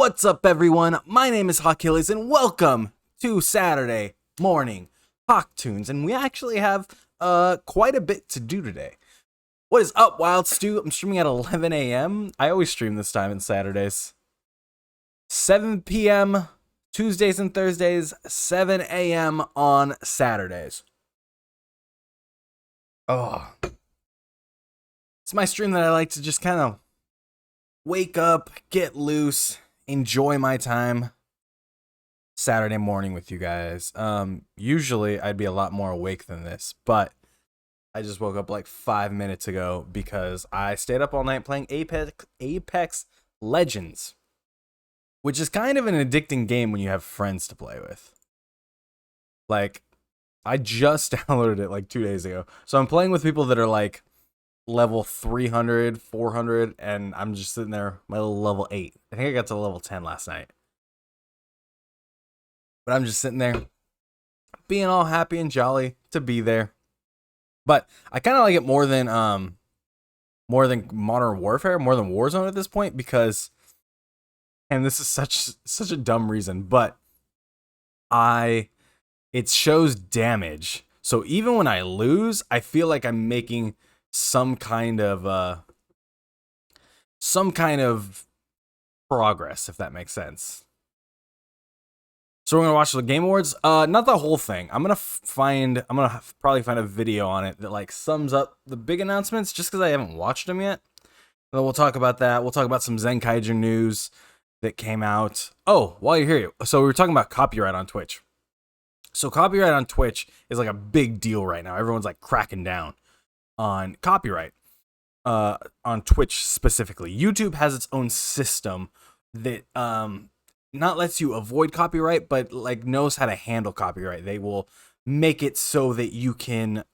What's up, everyone? My name is Hawkillies, and welcome to Saturday morning Hawk Tunes. And we actually have quite a bit to do today. What is up, Wild Stu? I'm streaming at 11 a.m. I always stream this time on Saturdays. 7 p.m. Tuesdays and Thursdays, 7 a.m. on Saturdays. Oh, it's my stream that I like to just kind of wake up, get loose, enjoy my time Saturday morning with you guys. Usually I'd be a lot more awake than this, but I just woke up like 5 minutes ago because I stayed up all night playing Apex Legends, which is kind of an addicting game when you have friends to play with. Like, I just downloaded it like 2 days ago. So I'm playing with people that are like level 300, 400, and I'm just sitting there, my little level 8. I think I got to level 10 last night. But I'm just sitting there, being all happy and jolly to be there. But I kind of like it more than Modern Warfare, more than Warzone at this point, because, and this is such a dumb reason, but it shows damage. So even when I lose, I feel like I'm making some kind of progress, if that makes sense. So we're gonna watch the Game Awards. Not the whole thing. I'm gonna probably find a video on it that like sums up the big announcements, just because I haven't watched them yet. And then we'll talk about that. We'll talk about some Zenkaiger news that came out. Oh, while you're here, so we were talking about copyright on Twitch. So copyright on Twitch is like a big deal right now. Everyone's like cracking down on copyright on Twitch specifically. YouTube has its own system that not lets you avoid copyright, but like knows how to handle copyright. They will make it so that you can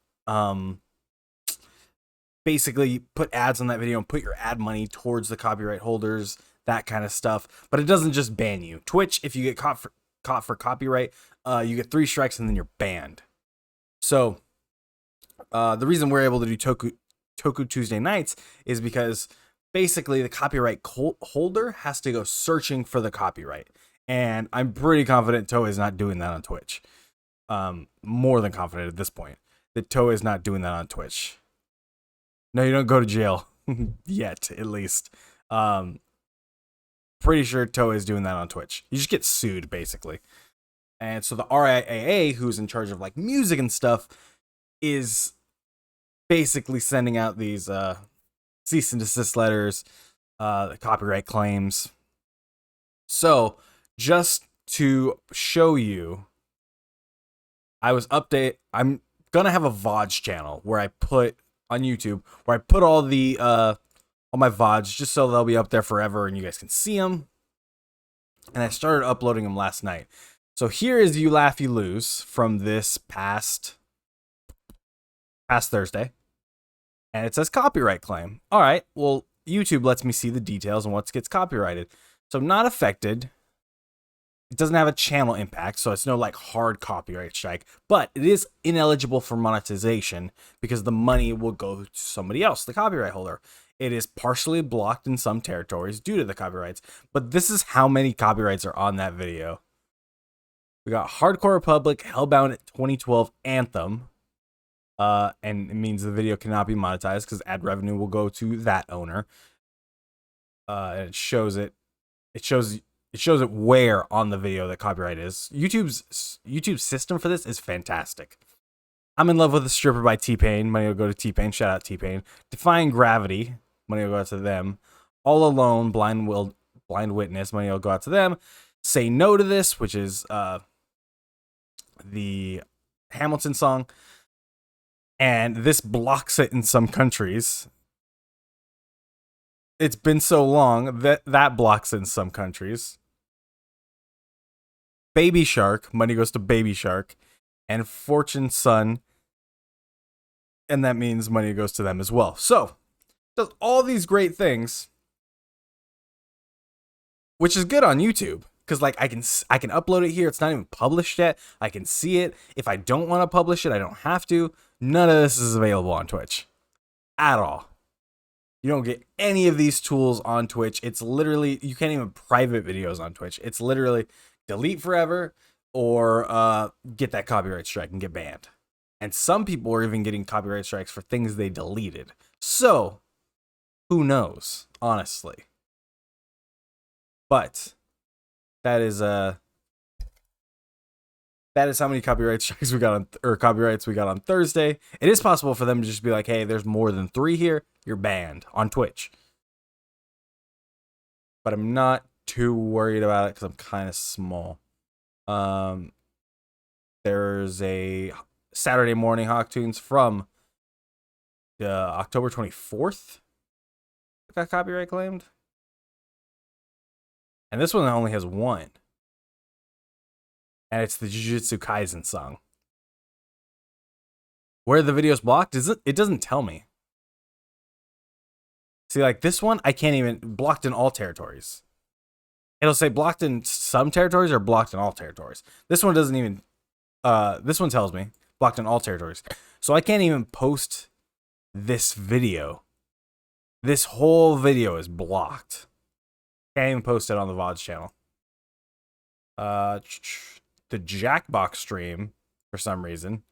basically put ads on that video and put your ad money towards the copyright holders, that kind of stuff. But it doesn't just ban you. Twitch, if you get caught for copyright, you get 3 strikes and then you're banned. So the reason we're able to do Toku Tuesday nights is because basically the copyright holder has to go searching for the copyright. And I'm pretty confident Toei is not doing that on Twitch. More than confident at this point that Toei is not doing that on Twitch. No, you don't go to jail yet, at least. Pretty sure Toei is doing that on Twitch. You just get sued, basically. And so the RIAA, who's in charge of like music and stuff, is basically sending out these cease and desist letters, copyright claims. So just to show you, I'm gonna have a VODs channel where I put on YouTube, where I put all my VODs, just so they'll be up there forever and you guys can see them. And I started uploading them last night. So here is You Laugh, You Lose from this past Thursday. And it says copyright claim. All right, well, YouTube lets me see the details on what gets copyrighted. So I'm not affected. It doesn't have a channel impact, so it's no like hard copyright strike. But it is ineligible for monetization because the money will go to somebody else, the copyright holder. It is partially blocked in some territories due to the copyrights. But this is how many copyrights are on that video. We got Hardcore Republic, Hellbound 2012 Anthem. And it means the video cannot be monetized because ad revenue will go to that owner. And it shows it where on the video that copyright is. YouTube's system for this is fantastic. I'm in Love with a Stripper by T-Pain. Money will go to T-Pain. Shout out T-Pain. Defying Gravity. Money will go out to them. All Alone. Blind Witness. Money will go out to them. Say No to This, which is the Hamilton song. And this blocks it in some countries. It's been so long that blocks it in some countries. Baby Shark, money goes to Baby Shark. And Fortune Son, and that means money goes to them as well. So, does all these great things, which is good on YouTube. Because like I can upload it here. It's not even published yet. I can see it. If I don't want to publish it, I don't have to. None of this is available on Twitch at all. You don't get any of these tools on Twitch. It's literally, you can't even private videos on Twitch. It's literally delete forever or get that copyright strike and get banned. And some people are even getting copyright strikes for things they deleted. So, who knows, honestly. But that is how many copyright strikes we got on, or copyrights we got on Thursday. It is possible for them to just be like, hey, there's more than 3 here, you're banned on Twitch. But I'm not too worried about it because I'm kind of small. There's a Saturday morning Hawktunes from October 24th that got copyright claimed. And this one only has 1. And it's the Jujutsu Kaisen song. Where the video's blocked, it doesn't tell me. See, like this one, I can't even, blocked in all territories. It'll say blocked in some territories or blocked in all territories. This one doesn't even, this one tells me blocked in all territories. So I can't even post this video. This whole video is blocked. Can't even post it on the VODs channel. The Jackbox stream, for some reason.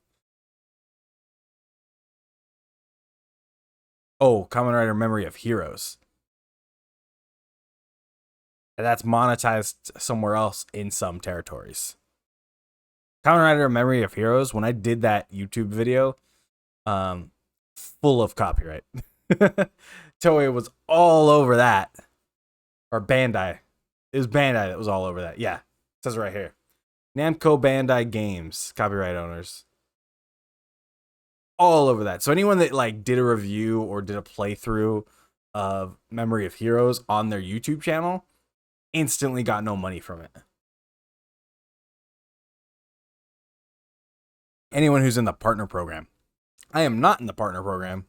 Oh, Kamen Rider Memory of Heroes. And that's monetized somewhere else in some territories. Kamen Rider Memory of Heroes, when I did that YouTube video, full of copyright. Toei was all over that. Or Bandai. It was Bandai that was all over that. Yeah, it says right here. Namco Bandai Games, copyright owners. All over that. So anyone that like did a review or did a playthrough of Memory of Heroes on their YouTube channel instantly got no money from it. Anyone who's in the partner program. I am not in the partner program,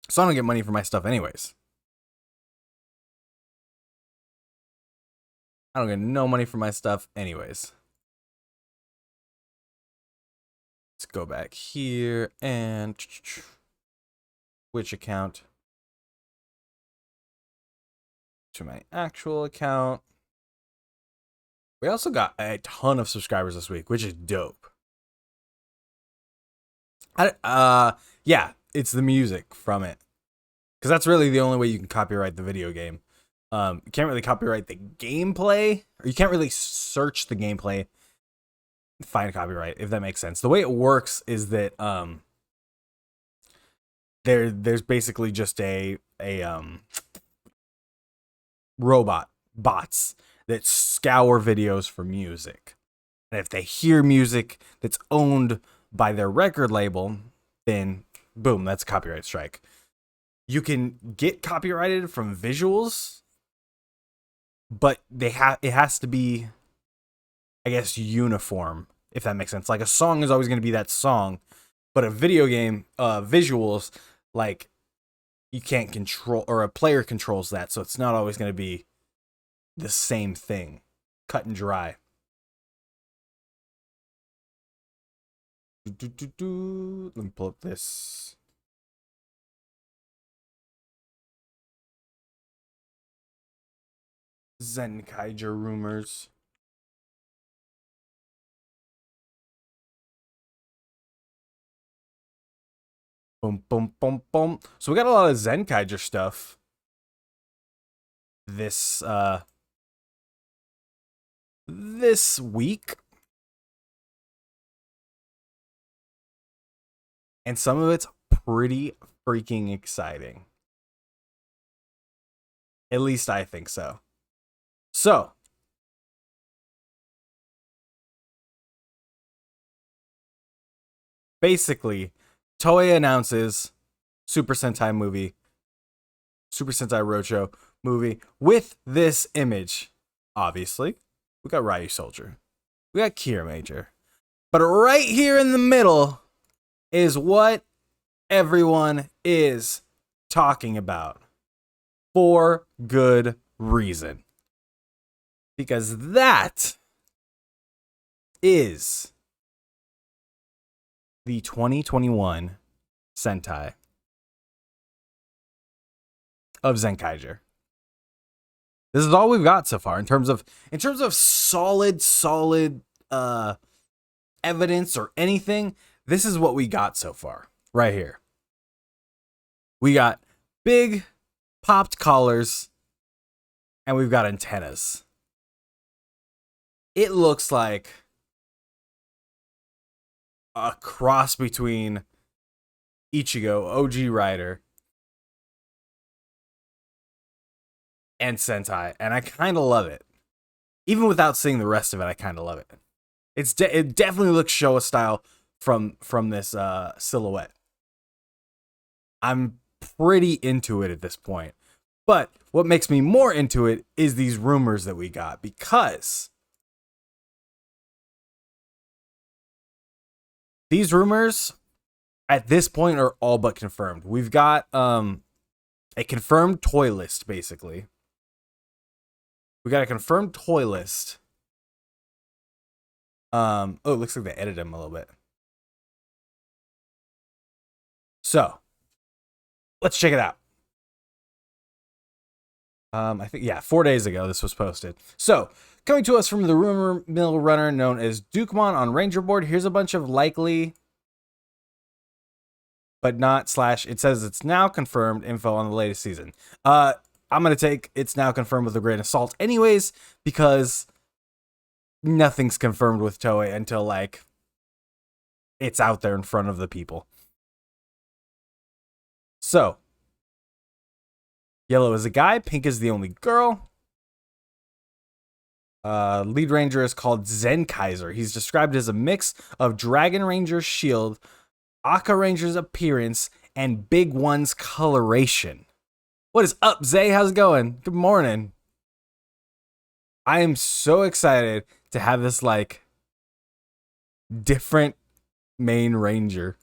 so I don't get money for my stuff anyways. I don't get no money for my stuff anyways. Let's go back here and which account to my actual account. We also got a ton of subscribers this week, which is dope. Yeah, it's the music from it, because that's really the only way you can copyright the video game. You can't really copyright the gameplay, or you can't really search the gameplay, find copyright, if that makes sense. The way it works is that there's basically just a bots that scour videos for music. And if they hear music that's owned by their record label, then boom, that's a copyright strike. You can get copyrighted from visuals, but it has to be, I guess, uniform, if that makes sense. Like a song is always going to be that song, but a video game visuals, like, you can't control, or a player controls that, so it's not always going to be the same thing, cut and dry. Let me pull up this. Zenkaiger rumors. Boom, boom, boom, boom. So we got a lot of Zenkaiger stuff this week. And some of it's pretty freaking exciting. At least I think so. So, basically, Toei announces Super Sentai Roadshow movie with this image. Obviously, we got Ryusoulger, we got Kira Major, but right here in the middle is what everyone is talking about, for good reason. Because that is the 2021 Sentai. of Zenkaiger. This is all we've got so far in terms of solid evidence or anything. This is what we got so far right here. We got big popped collars and we've got antennas. It looks like a cross between Ichigo, OG Rider, and Sentai, and I kind of love it. Even without seeing the rest of it, I kind of love it. It definitely looks Showa style from this silhouette. I'm pretty into it at this point. But what makes me more into it is these rumors that we got, because these rumors at this point are all but confirmed. We've got a confirmed toy list, basically. We got a confirmed toy list. Oh, it looks like they edited him a little bit. So, let's check it out. I think, yeah, 4 days ago this was posted. So, coming to us from the rumor mill runner known as Dukemon on Ranger Board, here's a bunch of likely, but not / it says it's now confirmed info on the latest season. I'm going to take it's now confirmed with a grain of salt anyways, because nothing's confirmed with Toei until, like, it's out there in front of the people. So, yellow is a guy, pink is the only girl. Lead ranger is called Zenkaiser. He's described as a mix of Dragon Ranger's shield, Aka Ranger's appearance, and Big One's coloration. What is up, Zay? How's it going? Good morning. I am so excited to have this, like, different main ranger.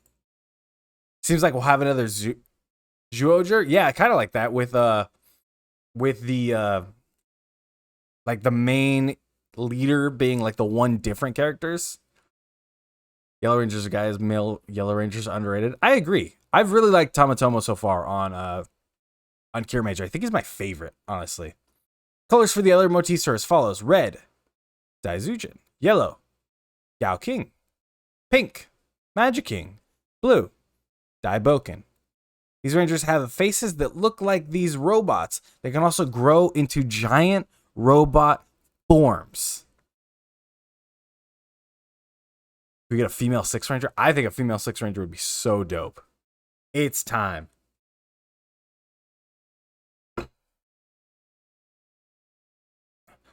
Seems like we'll have another Zyuohger. Yeah, kind of like that with the like the main leader being like the one different characters. Yellow Ranger's a guy, is male Yellow Ranger's underrated. I agree. I've really liked Tamatomo so far on Kiramager. I think he's my favorite, honestly. Colors for the other motifs are as follows: red, Daizujin; yellow, Yao King; pink, Magic King; blue, Daiboken. These rangers have faces that look like these robots. They can also grow into giant robot forms. We get a female Six Ranger. I think a female Six Ranger would be so dope. It's time.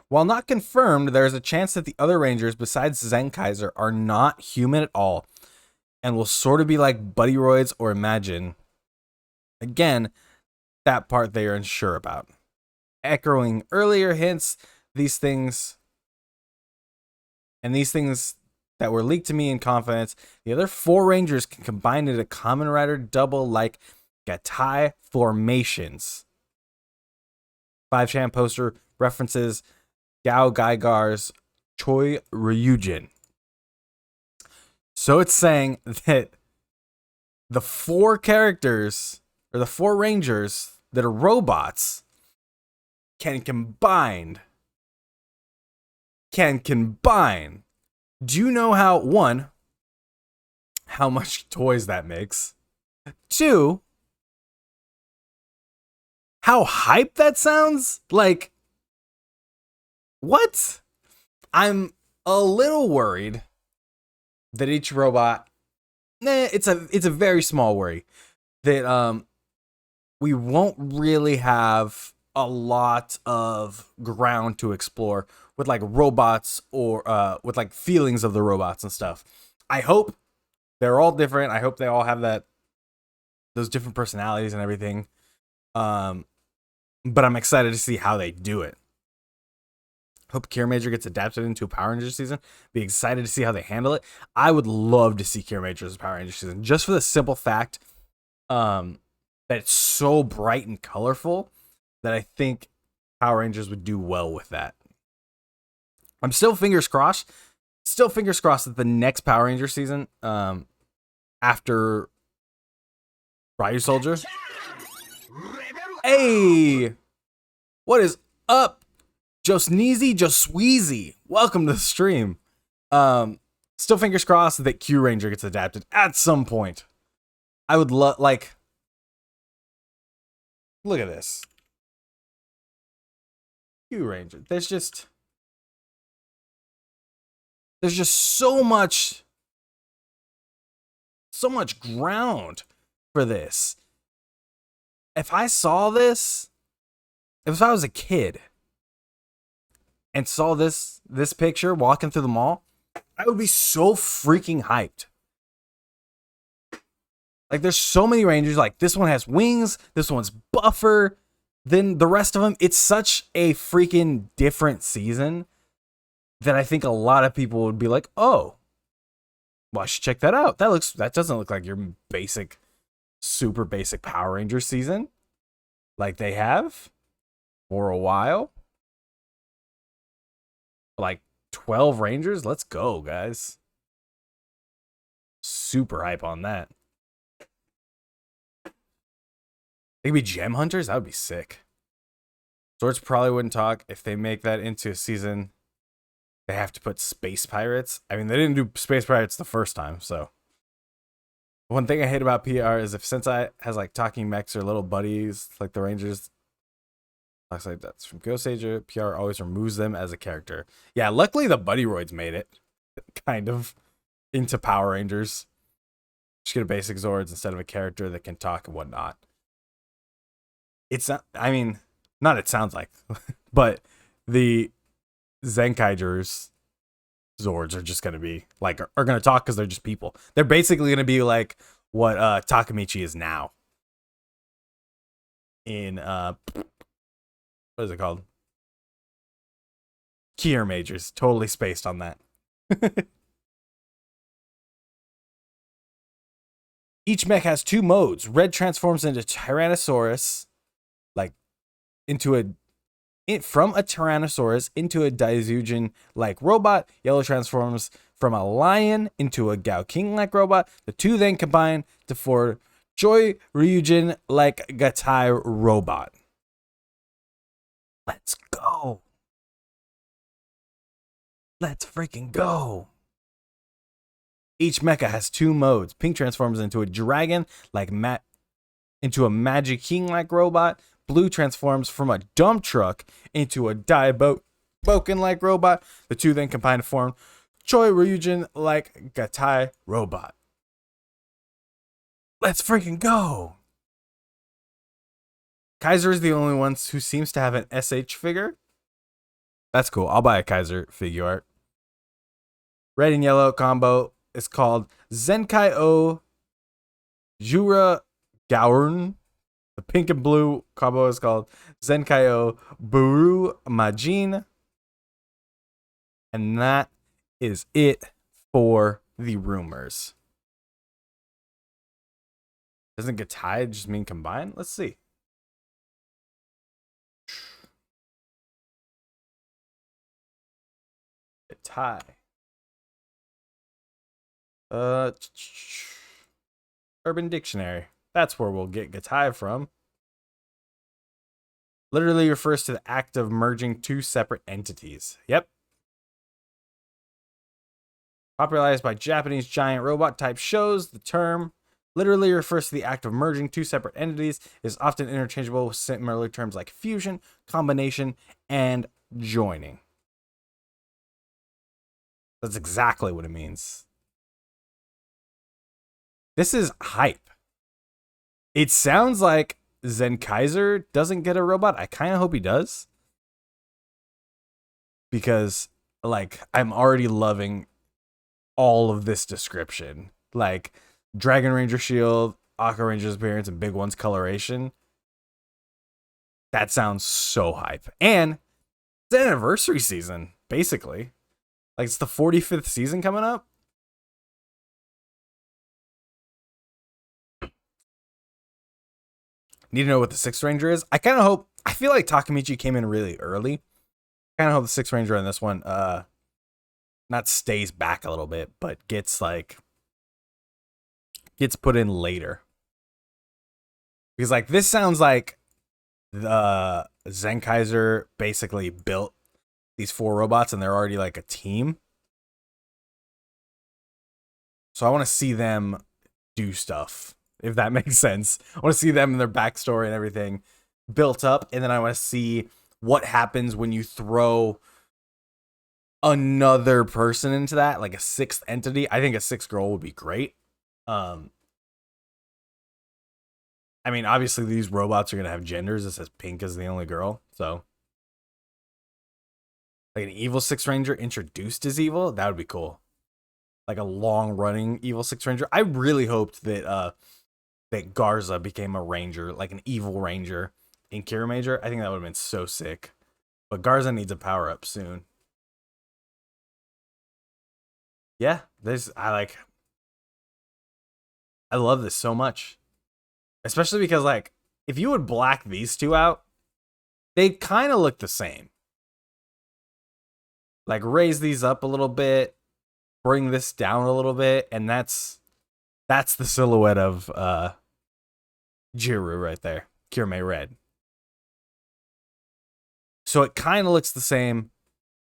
While not confirmed, there is a chance that the other Rangers besides Zenkaiser are not human at all and will sort of be like Buddyroids or Imagine. Again, that part they are unsure about. Echoing earlier hints, these things that were leaked to me in confidence, the other 4 Rangers can combine into Kamen Rider double like Gatai formations. 5chan poster references Gao Gaigar's Choi Ryujin. So it's saying that the 4 characters, or the 4 Rangers that are robots, can combine. Do you know how much toys that makes? 2, how hype that sounds? Like, what? I'm a little worried that each robot, it's a very small worry, that we won't really have a lot of ground to explore with like robots or with like feelings of the robots and stuff. I hope they're all different. I hope they all have those different personalities and everything. But I'm excited to see how they do it. Hope Kiramager gets adapted into a Power Rangers season. Be excited to see how they handle it. I would love to see Kiramager as a Power Rangers season, just for the simple fact that it's so bright and colorful that I think Power Rangers would do well with that. I'm still fingers crossed that the next Power Rangers season, after Ryu Soldier, Hey, what is up, Joe Sneezy, Joe Sweezy? Welcome to the stream. Still fingers crossed that Q Ranger gets adapted at some point. I would love, like, look at this. Q Ranger. There's just so much ground for this. If I saw this, if I was a kid and saw this picture walking through the mall, I would be so freaking hyped. Like, there's so many Rangers. Like, this one has wings. This one's buffer than the rest of them. It's such a freaking different season that I think a lot of people would be like, oh, well, I should check that out. That doesn't look like your basic, super basic Power Rangers season like they have for a while. Like 12 Rangers. Let's go, guys. Super hype on that. They could be Gem Hunters. That would be sick. Swords probably wouldn't talk. If they make that into a season, they have to put Space Pirates. I mean, they didn't do Space Pirates the first time, so. One thing I hate about PR is if Sensei has like talking mechs or little buddies like the Rangers, looks like that's from Ghost Age, PR always removes them as a character. Yeah, luckily the Buddy Roids made it kind of into Power Rangers. Just get a basic Zords instead of a character that can talk and whatnot. It's not, I mean, not it sounds like, but the Zenkaigers Zords are just going to be like, are going to talk because they're just people. They're basically going to be like what Takamichi is now in, what is it called? Kier Majors. Totally spaced on that. Each mech has two modes. Red transforms into Tyrannosaurus, like from a Tyrannosaurus into a Daizujin like robot. Yellow transforms from a lion into a Gao King like robot. The two then combine to form Joy Ryujin like Gatai robot. Let's go. Let's freaking go. Each mecha has two modes. Pink transforms into a dragon like into a Magic King like robot. Blue transforms from a dump truck into a Boken like robot. The two then combine to form Choi Ryujin like Gatai robot. Let's freaking go. Kaiser is the only one who seems to have an SH figure. That's cool. I'll buy a Kaiser figure art. Red and yellow combo is called Zenkai O Jura Gaurn. The pink and blue combo is called Zenkai O Buru Majin. And that is it for the rumors. Doesn't Gatai just mean combined? Let's see. Gatai. Urban Dictionary. That's where we'll get Gatai from. Literally refers to the act of merging two separate entities. Yep. Popularized by Japanese giant robot type shows, the term literally refers to the act of merging two separate entities. It is often interchangeable with similar terms like fusion, combination, and joining. That's exactly what it means. This is hype. It sounds like Zenkaiser doesn't get a robot. I kind of hope he does. Because, like, I'm already loving all of this description. Like, Dragon Ranger Shield, Aqua Ranger's appearance, and Big One's coloration. That sounds so hype. And it's an anniversary season, basically. Like, it's the 45th season coming up. Need to know what the Sixth Ranger is. I kind of hope, I feel like Takamichi came in really early. I kind of hope the Sixth Ranger in this one, not stays back a little bit, but gets put in later. Because like, this sounds like the Zenkaiser basically built these 4 robots and they're already like a team. So I want to see them do stuff, if that makes sense. I want to see them and their backstory and everything built up, and then I want to see what happens when you throw another person into that, like a 6th entity. I think a 6th girl would be great. I mean, obviously these robots are gonna have genders. It says Pink is the only girl, so like an evil 6 Ranger introduced as evil, that would be cool. Like a long running evil 6 Ranger. I really hoped that that Garza became a ranger, like an evil ranger in Kiramager. I think that would have been so sick. But Garza needs a power up soon. Yeah, I love this so much. Especially because like if you would black these 2 out, they kind of look the same. Like raise these up a little bit, bring this down a little bit, and that's the silhouette of Jiru right there. Kirame Red. So it kind of looks the same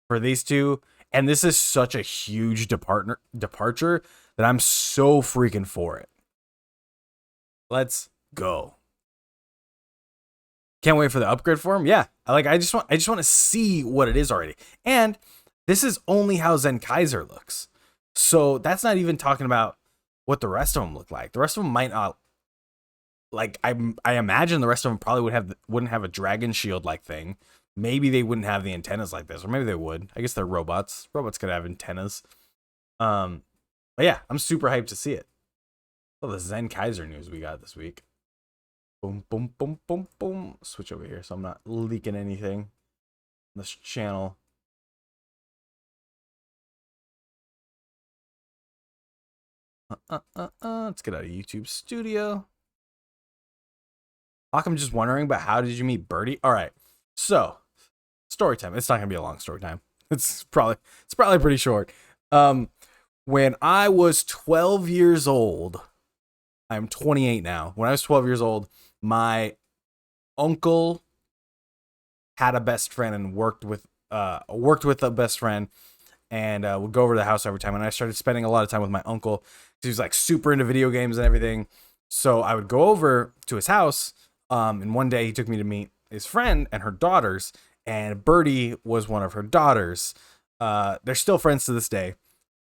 for these 2, and this is such a huge departure that I'm so freaking for it. Let's go. Can't wait for the upgrade for him. Yeah, I just want to see what it is already. And this is only how Zenkaiser looks. So that's not even talking about what the rest of them look like. The rest of them might not. Like I imagine the rest of them probably wouldn't have a dragon shield like thing. Maybe they wouldn't have the antennas like this, or maybe they would. I guess they're robots. Robots could have antennas. But yeah, I'm super hyped to see it. Oh, the Zenkaiser news we got this week. Boom, boom, boom, boom, boom. Switch over here so I'm not leaking anything on this channel. Let's get out of YouTube Studio. I'm just wondering, but how did you meet Birdie? All right, so story time. It's not gonna be a long story time. It's probably pretty short. When I was 12 years old, I'm 28 now. When I was 12 years old, my uncle had a best friend and worked with a best friend, and would go over to the house every time. And I started spending a lot of time with my uncle. He was like super into video games and everything. So I would go over to his house. And one day he took me to meet his friend and her daughters, and Birdie was one of her daughters. They're still friends to this day.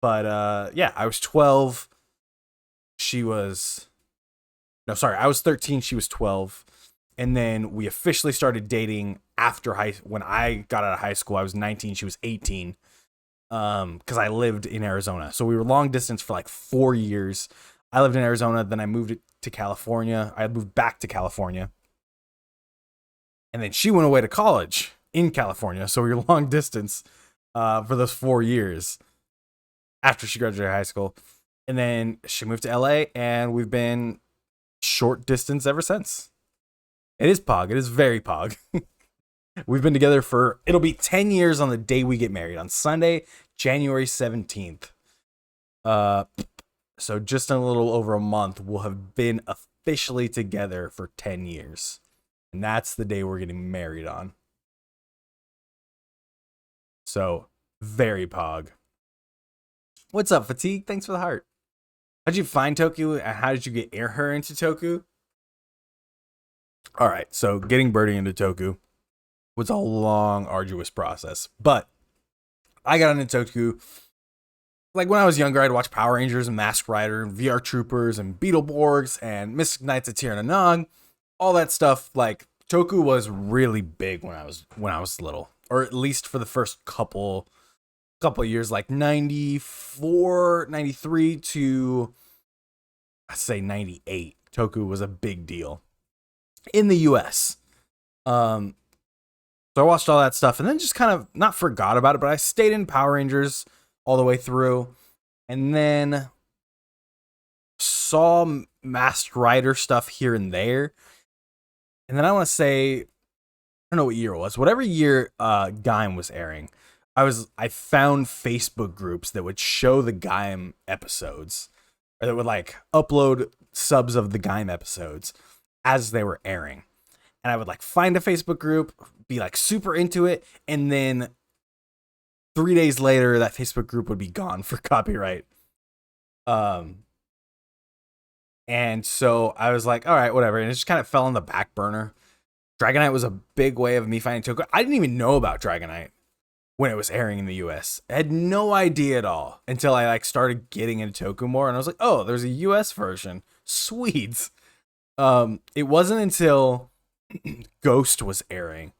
But yeah, I was 12. I was 13. She was 12. And then we officially started dating when I got out of high school. I was 19. She was 18. Because I lived in Arizona. So we were long distance for like 4 years. I lived in Arizona. Then I moved to California. I moved back to California. And then she went away to college in California. So we were long distance for those 4 years after she graduated high school. And then she moved to LA, and we've been short distance ever since. It is Pog. It is very Pog. We've been together it'll be 10 years on the day we get married, on Sunday, January 17th. So just in a little over a month, we'll have been officially together for 10 years. And that's the day we're getting married on. So, very Pog. What's up, Fatigue? Thanks for the heart. How'd you find Toku, and how did you get her into Toku? All right, so getting Birdie into Toku was a long, arduous process. But I got into Toku. Like when I was younger, I'd watch Power Rangers and Mask Rider and VR Troopers and Beetleborgs and Mystic Knights of Tir-na-nog. All that stuff. Like Toku was really big when I was little, or at least for the first couple of years, like 94, 93 to I'd say 98. Toku was a big deal in the US. So I watched all that stuff and then just kind of not forgot about it, but I stayed in Power Rangers all the way through, and then saw Masked Rider stuff here and there. And then I want to say, I don't know what year it was, whatever year Gaim was airing, I found Facebook groups that would show the Gaim episodes, or that would like upload subs of the Gaim episodes as they were airing. and I would like find a Facebook group, be like super into it, and then 3 days later that Facebook group would be gone for copyright. And so I was like, all right, whatever, and it just kind of fell on the back burner. Dragonite was a big way of me finding Toku. I didn't even know about Dragonite when it was airing in the US. I had no idea at all until I like started getting into Toku more, and I was like, oh, there's a US version. Sweet. It wasn't until Ghost was airing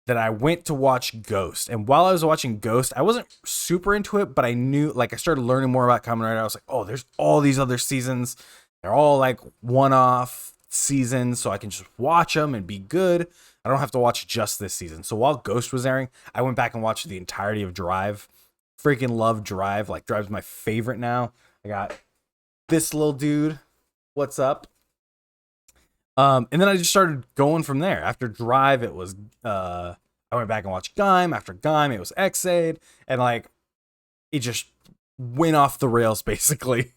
that I went to watch Ghost. And while I was watching Ghost, I wasn't super into it, but I knew, like, I started learning more about Kamen Rider. I was like, oh, there's all these other seasons. They're all like one-off seasons, so I can just watch them and be good. I don't have to watch just this season. So while Ghost was airing, I went back and watched the entirety of Drive. Freaking love Drive. Like, Drive's my favorite now. I got this little dude. What's up? And then I just started going from there. After Drive, it was I went back and watched Gaim. After Gaim, it was Ex-Aid, and like it just went off the rails basically.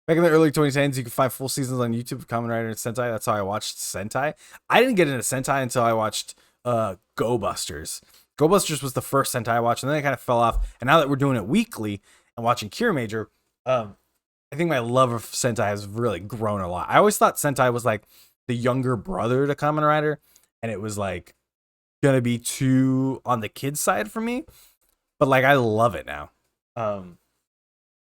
Back in the early 2010s, you could find full seasons on YouTube of Kamen Rider and Sentai. That's how I watched Sentai. I didn't get into Sentai until I watched Go Busters. Go Busters was the first Sentai I watched, and then it kind of fell off. And now that we're doing it weekly and watching Cure Major, I think my love of Sentai has really grown a lot. I always thought Sentai was like the younger brother to Kamen Rider, and it was like gonna be too on the kids side for me, but like I love it now.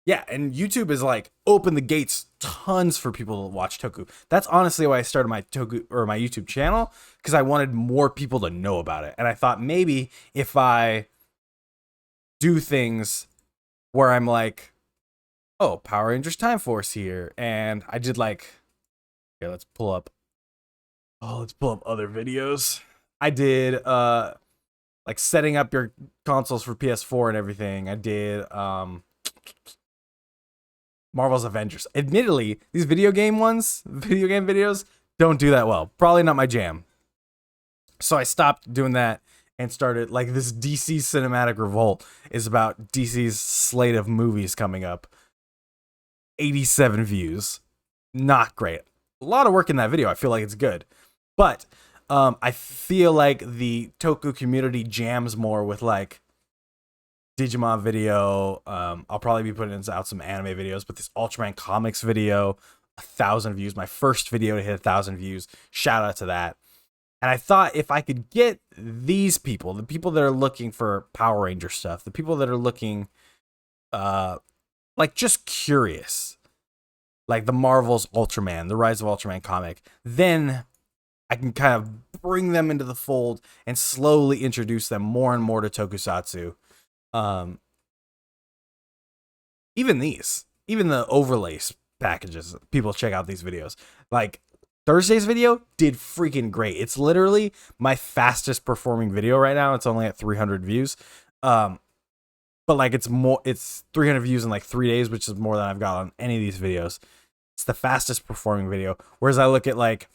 Yeah, and YouTube is like open the gates tons for people to watch Toku. That's honestly why I started my Toku or my YouTube channel, because I wanted more people to know about it. And I thought maybe if I do things where I'm like, oh, Power Rangers Time Force here, and I did like, here, let's pull up other videos. I did like setting up your consoles for PS4 and everything. I did Marvel's Avengers. Admittedly, these video game videos don't do that well. Probably not my jam. So I stopped doing that and started like this DC Cinematic Revolt is about DC's slate of movies coming up. 87 views. Not great. A lot of work in that video. I feel like it's good. But I feel like the Toku community jams more with like Digimon video. I'll probably be putting out some anime videos, but this Ultraman comics video, 1,000 views. My first video to hit 1,000 views. Shout out to that. And I thought if I could get these people, the people that are looking for Power Ranger stuff, the people that are looking like just curious, like the Marvel's Ultraman, the Rise of Ultraman comic, then I can kind of bring them into the fold and slowly introduce them more and more to Tokusatsu. Even the overlays packages, people check out these videos. Like Thursday's video did freaking great. It's literally my fastest performing video right now. It's only at 300 views. But like it's 300 views in like 3 days, which is more than I've got on any of these videos. It's the fastest performing video. Whereas I look at like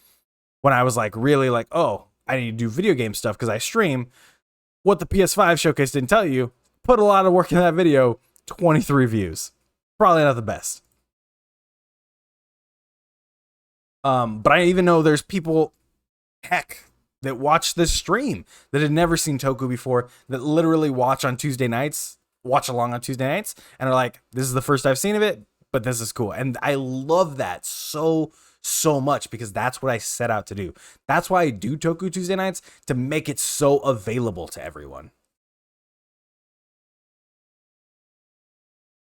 when I was like really like, oh, I need to do video game stuff because I stream. What the PS5 showcase didn't tell you, put a lot of work in that video, 23 views. Probably not the best. But I even know there's people, heck, that watch this stream that had never seen Toku before, that literally watch along on Tuesday nights, and are like, this is the first I've seen of it, but this is cool. And I love that so much because that's what I set out to do. That's why I do Toku Tuesday nights, to make it so available to everyone.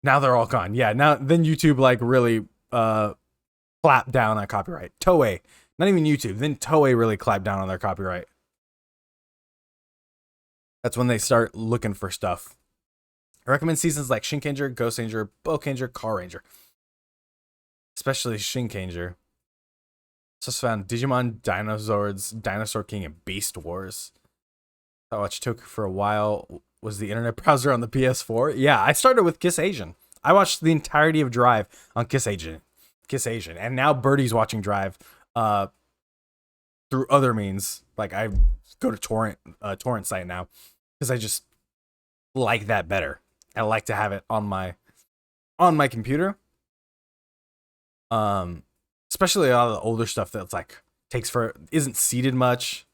Now they're all gone. Yeah, now then YouTube like really clapped down on copyright. Toei, not even YouTube, then Toei really clapped down on their copyright. That's when they start looking for stuff. I recommend seasons like Shinkenger, Ghost Ranger, Boukenger, Car Ranger. Especially Shinkenger. Just found Digimon, Dinozords, Dinosaur King, and Beast Wars. I watched Toku for a while. Was the internet browser on the PS4? Yeah, I started with Kiss Asian. I watched the entirety of Drive on Kiss Asian. And now Birdie's watching Drive through other means. Like I go to torrent site now because I just like that better. I like to have it on my computer. Especially a lot of the older stuff that's like isn't seated much.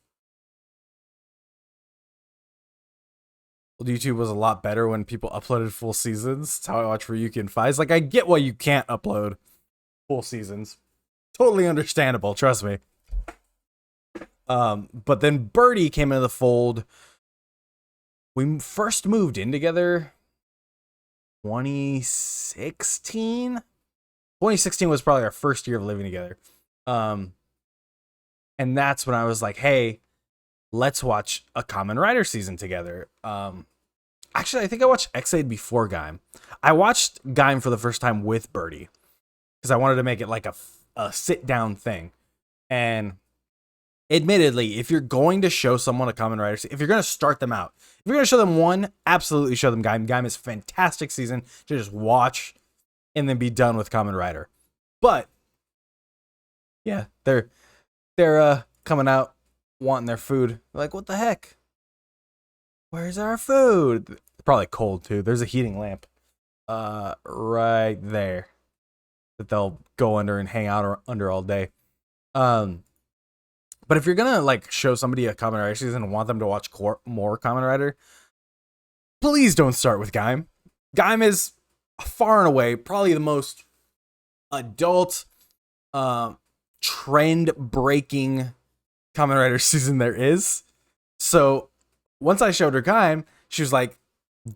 YouTube was a lot better when people uploaded full seasons. That's how I watch Ryuki and Faiz. Like, I get why you can't upload full seasons. Totally understandable, trust me. But then Birdie came into the fold. We first moved in together 2016. 2016 was probably our first year of living together. And that's when I was like, hey, let's watch a Kamen Rider season together. Actually, I think I watched Ex-Aid before Gaim. I watched Gaim for the first time with Birdie because I wanted to make it like a sit-down thing. And admittedly, if you're going to show someone a Kamen Rider, if you're going to start them out, if you're going to show them one, absolutely show them Gaim. Gaim is a fantastic season to just watch and then be done with Kamen Rider. But yeah, they're coming out wanting their food. They're like, what the heck? Where's our food? Probably cold too. There's a heating lamp right there that they'll go under and hang out under all day. But if you're gonna like show somebody a Kamen Rider season and want them to watch more Kamen Rider, please don't start with Gaim. Gaim is far and away probably the most adult, trend-breaking Kamen Rider season there is. So once I showed her Gaim, she was like,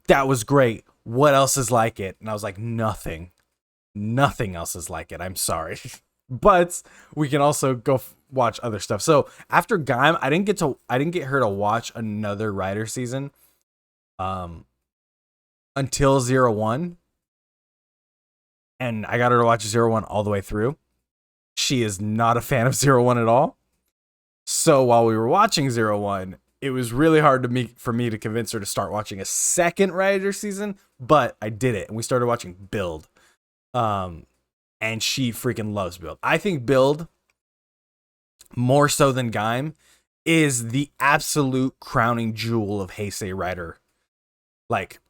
that was great. What else is like it? And I was like, nothing. Nothing else is like it. I'm sorry. But we can also go watch other stuff. So after Gaim, I didn't get her to watch another Rider season until 01. And I got her to watch 01 all the way through. She is not a fan of 01 at all. So while we were watching 01, it was really hard for me to convince her to start watching a second Rider season, but I did it, and we started watching Build. And she freaking loves Build. I think Build, more so than Gaim, is the absolute crowning jewel of Heisei Rider. Like,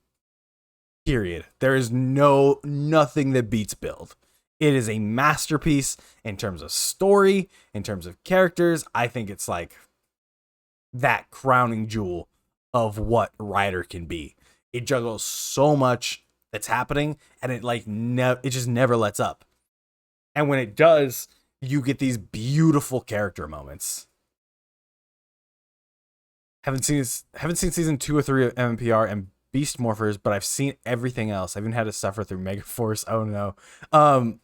period. There is nothing that beats Build. It is a masterpiece in terms of story, in terms of characters. I think it's like that crowning jewel of what Rider can be. It juggles so much that's happening, and it like it just never lets up. And when it does, you get these beautiful character moments. Haven't seen season 2 or 3 of MMPR and Beast Morphers, but I've seen everything else. I've even had to suffer through Megaforce. Oh no. Do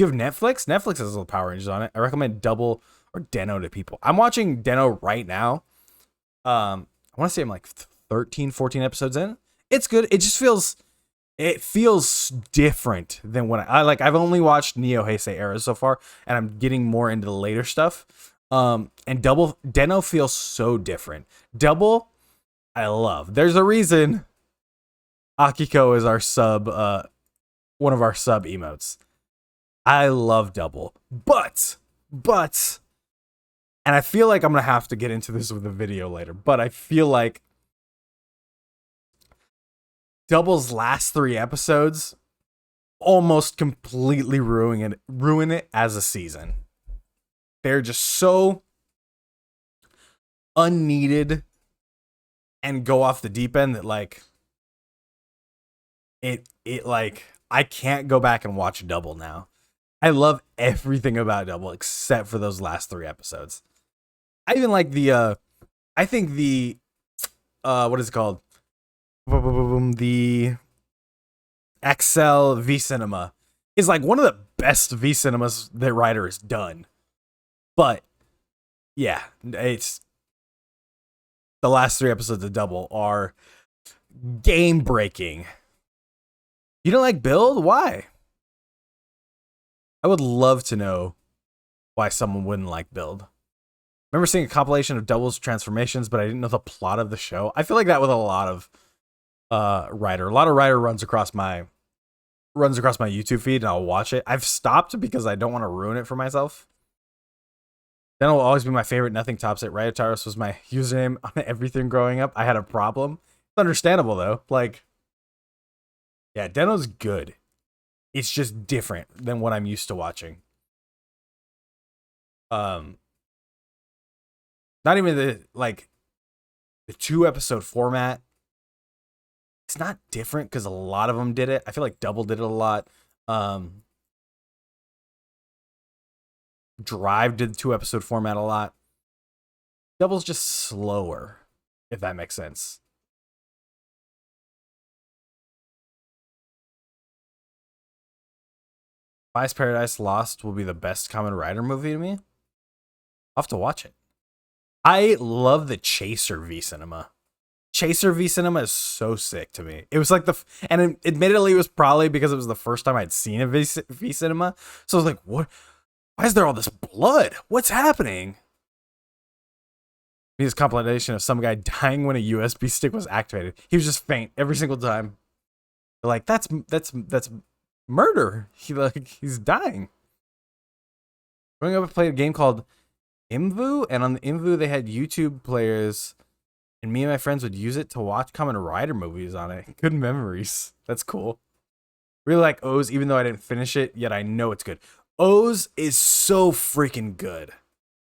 you have Netflix? Netflix has little Power Rangers on it. I recommend Double or Den-O to people. I'm watching Den-O right now. I want to say I'm like 13, 14 episodes in. It's good. It just feels different than what I like. I've only watched Neo Heisei era so far, and I'm getting more into the later stuff. And Den-O feels so different. Double, I love. There's a reason Akiko is our sub, one of our sub emotes. I love Double, but, and I feel like I'm going to have to get into this with a video later, but I feel like Double's last 3 episodes almost completely ruin it as a season. They're just so unneeded and go off the deep end that like it like I can't go back and watch Double now. I love everything about Double except for those last 3 episodes. I even like the I think the what is it called? The XL V Cinema is like one of the best V Cinemas that Rider has done. But yeah, it's the last 3 episodes of Double are game breaking. You don't like Build? Why? I would love to know why someone wouldn't like Build. Remember seeing a compilation of Double's transformations, but I didn't know the plot of the show. I feel like that with a lot of Rider. A lot of Rider runs across my YouTube feed, and I'll watch it. I've stopped because I don't want to ruin it for myself. Then will always be my favorite. Nothing tops it. Ryotaros was my username on everything growing up. I had a problem. It's understandable though. Like, yeah, Den-O's good. It's just different than what I'm used to watching. Not even the like the 2-episode format. It's not different because a lot of them did it. I feel like Double did it a lot. Drive did the 2-episode format a lot. Double's just slower, if that makes sense. Vice Paradise Lost will be the best Kamen Rider movie to me. I'll have to watch it. I love the Chaser V Cinema. Chaser V Cinema is so sick to me. It was like and admittedly, it was probably because it was the first time I'd seen a V Cinema. So I was like, what? Why is there all this blood? What's happening? This compilation of some guy dying when a USB stick was activated. He was just faint every single time. They're like, that's murder. He's dying. Growing up, I played a game called Imvu, and on the Imvu they had YouTube players, and me and my friends would use it to watch Kamen Rider movies on it. Good memories. That's cool. Really like O's, even though I didn't finish it, yet I know it's good. O's is so freaking good.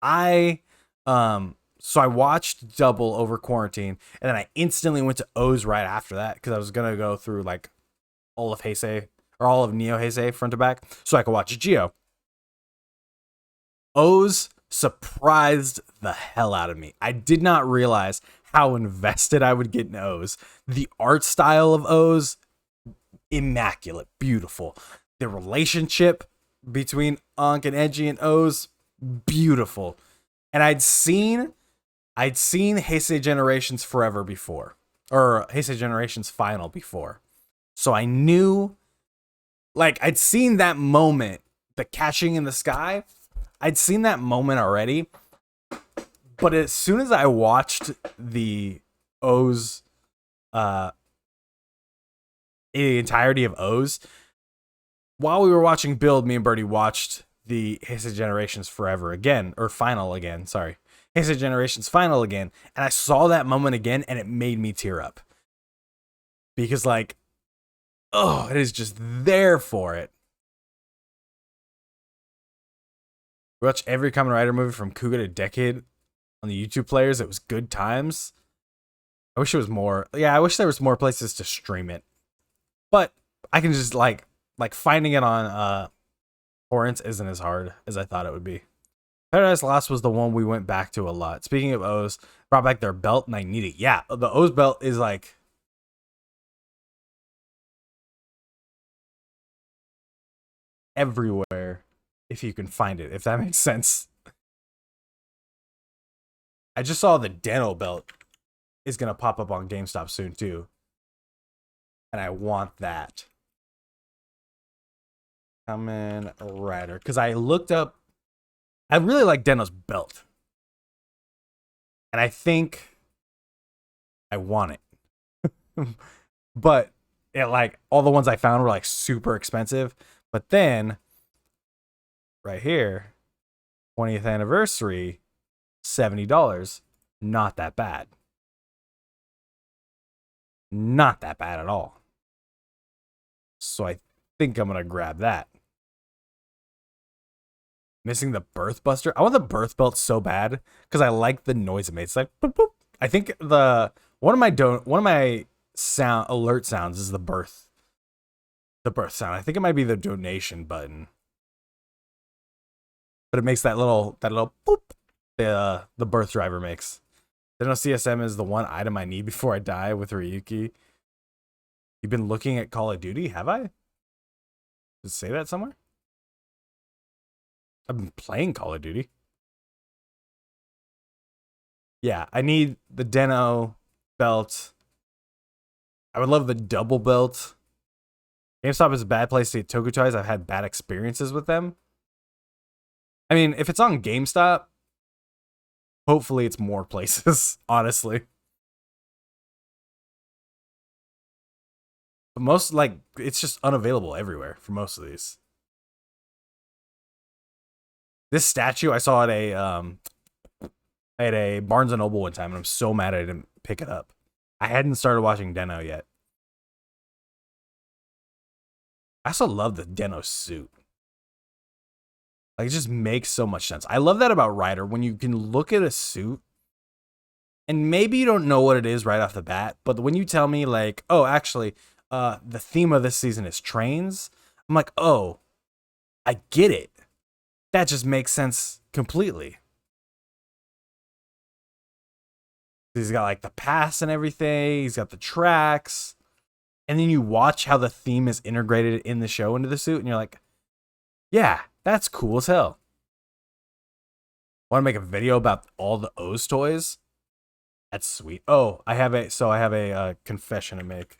So I watched Double over quarantine, and then I instantly went to O's right after that because I was gonna go through like all of Heisei or all of Neo Heisei front to back, so I could watch Geo. O's surprised the hell out of me. I did not realize how invested I would get in O's. The art style of O's, immaculate, beautiful. The relationship between Ankh and Eiji and O's, beautiful. And I'd seen Heisei Generations Forever before, or Heisei Generations Final before. So I knew, like, I'd seen that moment, the catching in the sky. I'd seen that moment already. But as soon as I watched the O's, the entirety of O's, while we were watching Build, me and Birdie watched the Heisei Generations Forever again, or Final again, sorry. Heisei Generations Final again, and I saw that moment again, and it made me tear up. Because, like, oh, it is just there for it. Watch every Kamen Rider movie from Kuga to Decade on the YouTube players. It was good times. I wish it was more. Yeah, I wish there was more places to stream it. But I can just, like finding it on torrents isn't as hard as I thought it would be. Paradise Lost was the one we went back to a lot. Speaking of O's, brought back their belt and I need it. Yeah, the O's belt is like everywhere if you can find it, if that makes sense. I just saw the Den-O belt is going to pop up on GameStop soon too. And I want that. Kamen Rider. Because I looked up, I really like Den-O's belt. And I think I want it. But it, like, all the ones I found were like super expensive. But then right here, 20th anniversary, $70. Not that bad. Not that bad at all. So I think I'm going to grab that. Missing the Birth Buster. I want the Birth Belt so bad because I like the noise it makes. It's like boop, boop. I think one of my sound alert sounds is the birth sound. I think it might be the donation button. But it makes that little boop the birth driver makes. Den-O CSM is the one item I need before I die with Ryuki. You've been looking at Call of Duty, have I? Does it say that somewhere? I've been playing Call of Duty. Yeah, I need the Den-O belt. I would love the double belt. GameStop is a bad place to get Toku toys. I've had bad experiences with them. I mean, if it's on GameStop, hopefully it's more places, honestly. But most, like, it's just unavailable everywhere for most of these. This statue I saw at a Barnes & Noble one time, and I'm so mad I didn't pick it up. I hadn't started watching Den-O yet. I also love the Den-O suit. Like, it just makes so much sense. I love that about Rider. When you can look at a suit And maybe you don't know what it is right off the bat, but when you tell me like, oh, actually, the theme of this season is trains, I'm like, oh, I get it. That just makes sense completely. He's got like the pass and everything. He's got the tracks. And then you watch how the theme is integrated in the show into the suit, and you're like, yeah, that's cool as hell. Want to make a video about all the O's toys? That's sweet. Oh, I have a confession to make.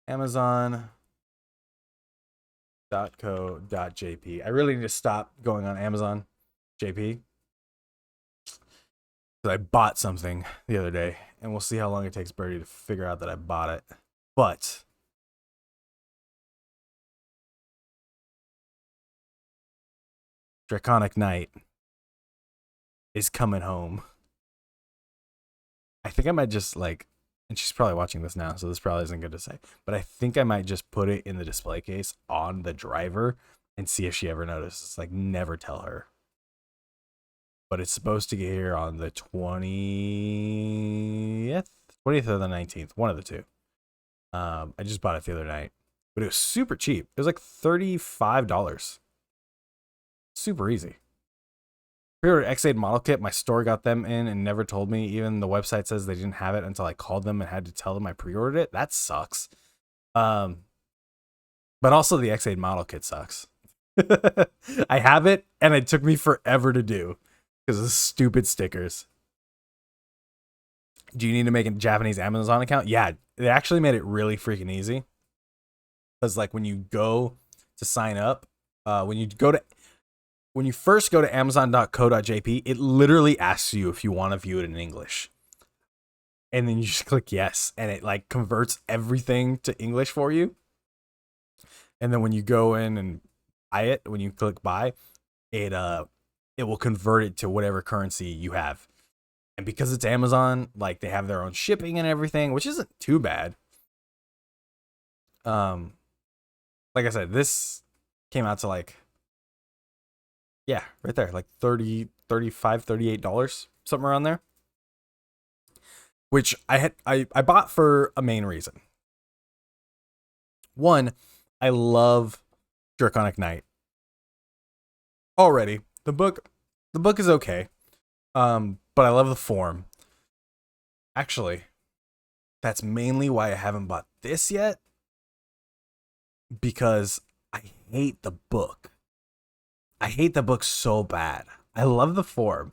Amazon.co.jp. I really need to stop going on Amazon JP. I bought something the other day, and we'll see how long it takes Birdie to figure out that I bought it. But Draconic Knight is coming home. I think I might just like, and she's probably watching this now, so this probably isn't good to say, but I think I might just put it in the display case on the driver and see if she ever notices. Like, never tell her. But it's supposed to get here on the 20th or the 19th, one of the two. I just bought it the other night, but it was super cheap. It was like $35. Super easy. Pre-ordered X8 model kit. My store got them in and never told me. Even the website says they didn't have it until I called them and had to tell them I pre-ordered it. That sucks. But also the X8 model kit sucks. I have it, and it took me forever to do because of stupid stickers. Do you need to make a Japanese Amazon account? Yeah, they actually made it really freaking easy. Because like when you go to sign up, when you first go to amazon.co.jp, it literally asks you if you want to view it in English. And then you just click yes, and it like converts everything to English for you. And then when you go in and buy it, when you click buy, it will convert it to whatever currency you have. And because it's Amazon, like they have their own shipping and everything, which isn't too bad. Like I said, this came out to like, yeah, right there, like $30, $35, $38, something around there. Which I bought for a main reason. One, I love Draconic Knight. Already, the book is okay, but I love the form. Actually, that's mainly why I haven't bought this yet, because I hate the book. I hate the book so bad. I love the form,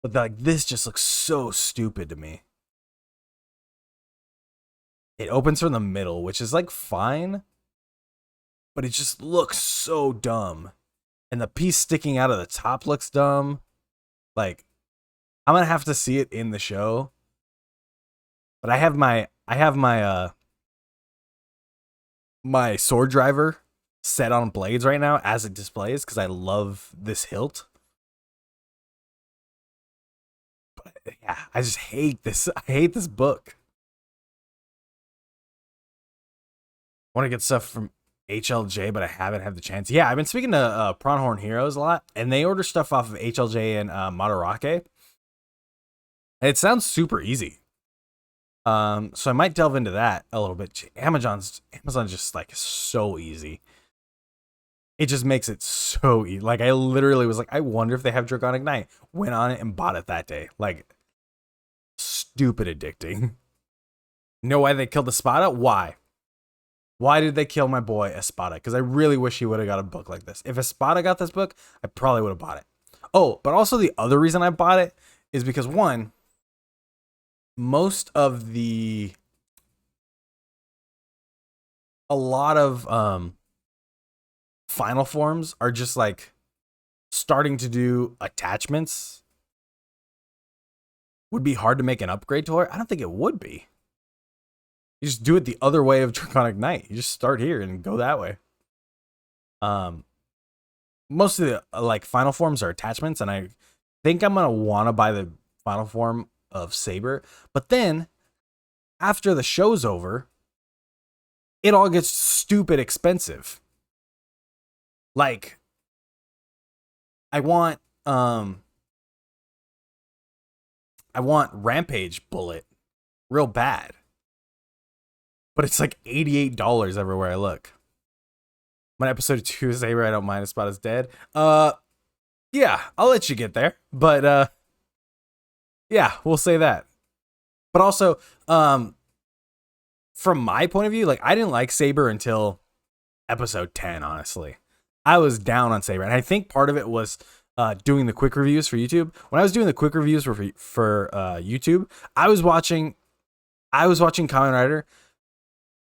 but like this just looks so stupid to me. It opens from the middle, which is like fine, but it just looks so dumb. And the piece sticking out of the top looks dumb. Like, I'm gonna have to see it in the show. But I have my my sword driver set on blades right now as it displays because I love this hilt. But yeah, I just hate this. I hate this book. Want to get stuff from HLJ, but I haven't had the chance. Yeah, I've been speaking to Pronghorn Heroes a lot, and they order stuff off of HLJ and Madarake. And it sounds super easy. So I might delve into that a little bit. Amazon's just like so easy. It just makes it so easy. Like I literally was like, I wonder if they have Draconic Knight. Went on it and bought it that day. Like stupid addicting. Know why they killed Espada? Why? Why did they kill my boy Espada? Because I really wish he would have got a book like this. If Espada got this book, I probably would have bought it. Oh, but also the other reason I bought it is because one, a lot of final forms are just like starting to do attachments. Would be hard to make an upgrade to her. I don't think it would be. You just do it the other way of Draconic Knight. You just start here and go that way. Most of the like final forms are attachments, and I think I'm gonna want to buy the final form of Saber. But then after the show's over, it all gets stupid expensive. Like I want I want Rampage Bullet real bad. But it's like $88 everywhere I look. My episode 2 is Saber, I don't mind, Spot is dead. Yeah, I'll let you get there. But yeah, we'll say that. But also, from my point of view, like I didn't like Saber until episode 10, honestly. I was down on Saber, and I think part of it was doing the quick reviews for YouTube. When I was doing the quick reviews for YouTube, I was watching Kamen Rider,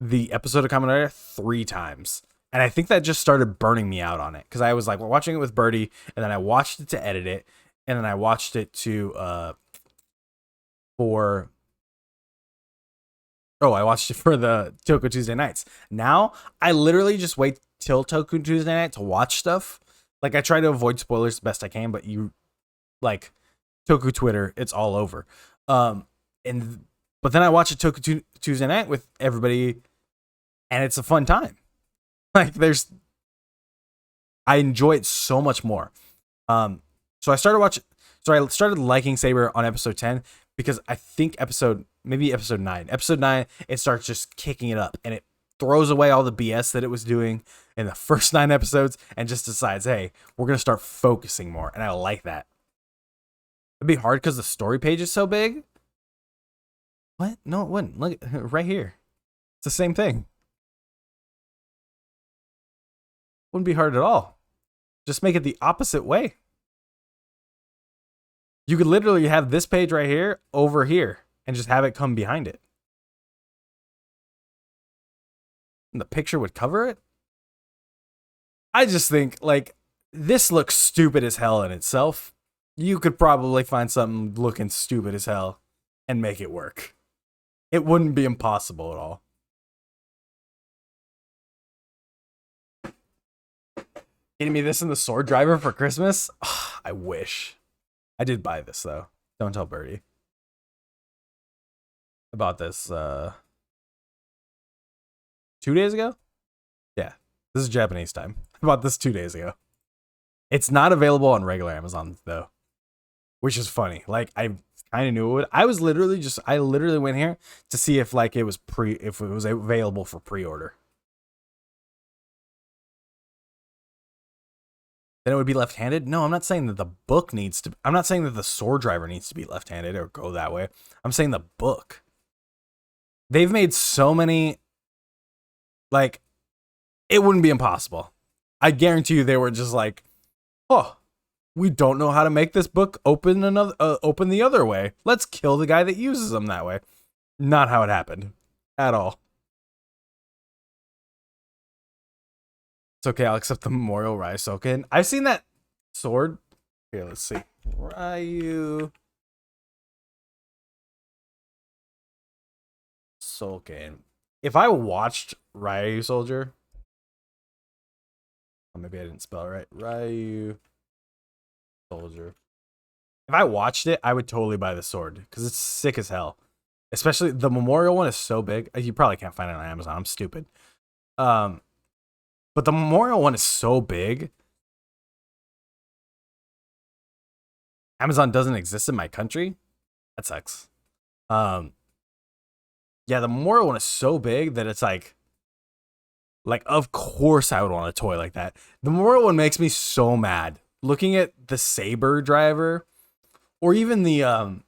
the episode of Kamen Rider, 3 times. And I think that just started burning me out on it, because I was like watching it with Birdie, and then I watched it to edit it, and then I watched it to I watched it for the Toku Tuesday nights. Now I literally just wait till Toku Tuesday night to watch stuff. Like I try to avoid spoilers the best I can, but you like Toku Twitter, it's all over. But then I watch a Toku Tuesday night with everybody, and it's a fun time. Like I enjoy it so much more. So I started liking Saber on episode 10, because I think episode 9, it starts just kicking it up, and it throws away all the BS that it was doing in the first 9 episodes and just decides, hey, we're going to start focusing more. And I like that. It'd be hard because the story page is so big. What? No, it wouldn't. Look, right here. It's the same thing. Wouldn't be hard at all. Just make it the opposite way. You could literally have this page right here over here and just have it come behind it. And the picture would cover it. I just think, like, this looks stupid as hell in itself. You could probably find something looking stupid as hell and make it work. It wouldn't be impossible at all. Getting me this in the Sword Driver for Christmas? I wish. I did buy this, though. Don't tell Birdie. I bought this 2 days ago? Yeah, this is Japanese time. I bought this 2 days ago. It's not available on regular Amazon, though, which is funny. Like, I kind of knew it would. I literally went here to see if like it was available for pre-order. Then it would be left-handed. No, I'm not saying that the book needs to. I'm not saying that the Sword Driver needs to be left-handed or go that way. I'm saying the book. They've made so many. Like, it wouldn't be impossible. I guarantee you, they were just like, "Oh, we don't know how to make this book open the other way. Let's kill the guy that uses them that way." Not how it happened at all. It's okay, I'll accept the Memorial Ryu-Soken. I've seen that sword. Here, let's see. Ryu Soken. If I watched Ryu Soldier, oh, maybe I didn't spell it right. Ryu Soldier. If I watched it, I would totally buy the sword because it's sick as hell. Especially the Memorial one is so big. You probably can't find it on Amazon. I'm stupid. But the Memorial one is so big. Amazon doesn't exist in my country. That sucks. Yeah, the Memorial one is so big that it's like of course I would want a toy like that. The Memorial one makes me so mad. Looking at the Saber driver, or even the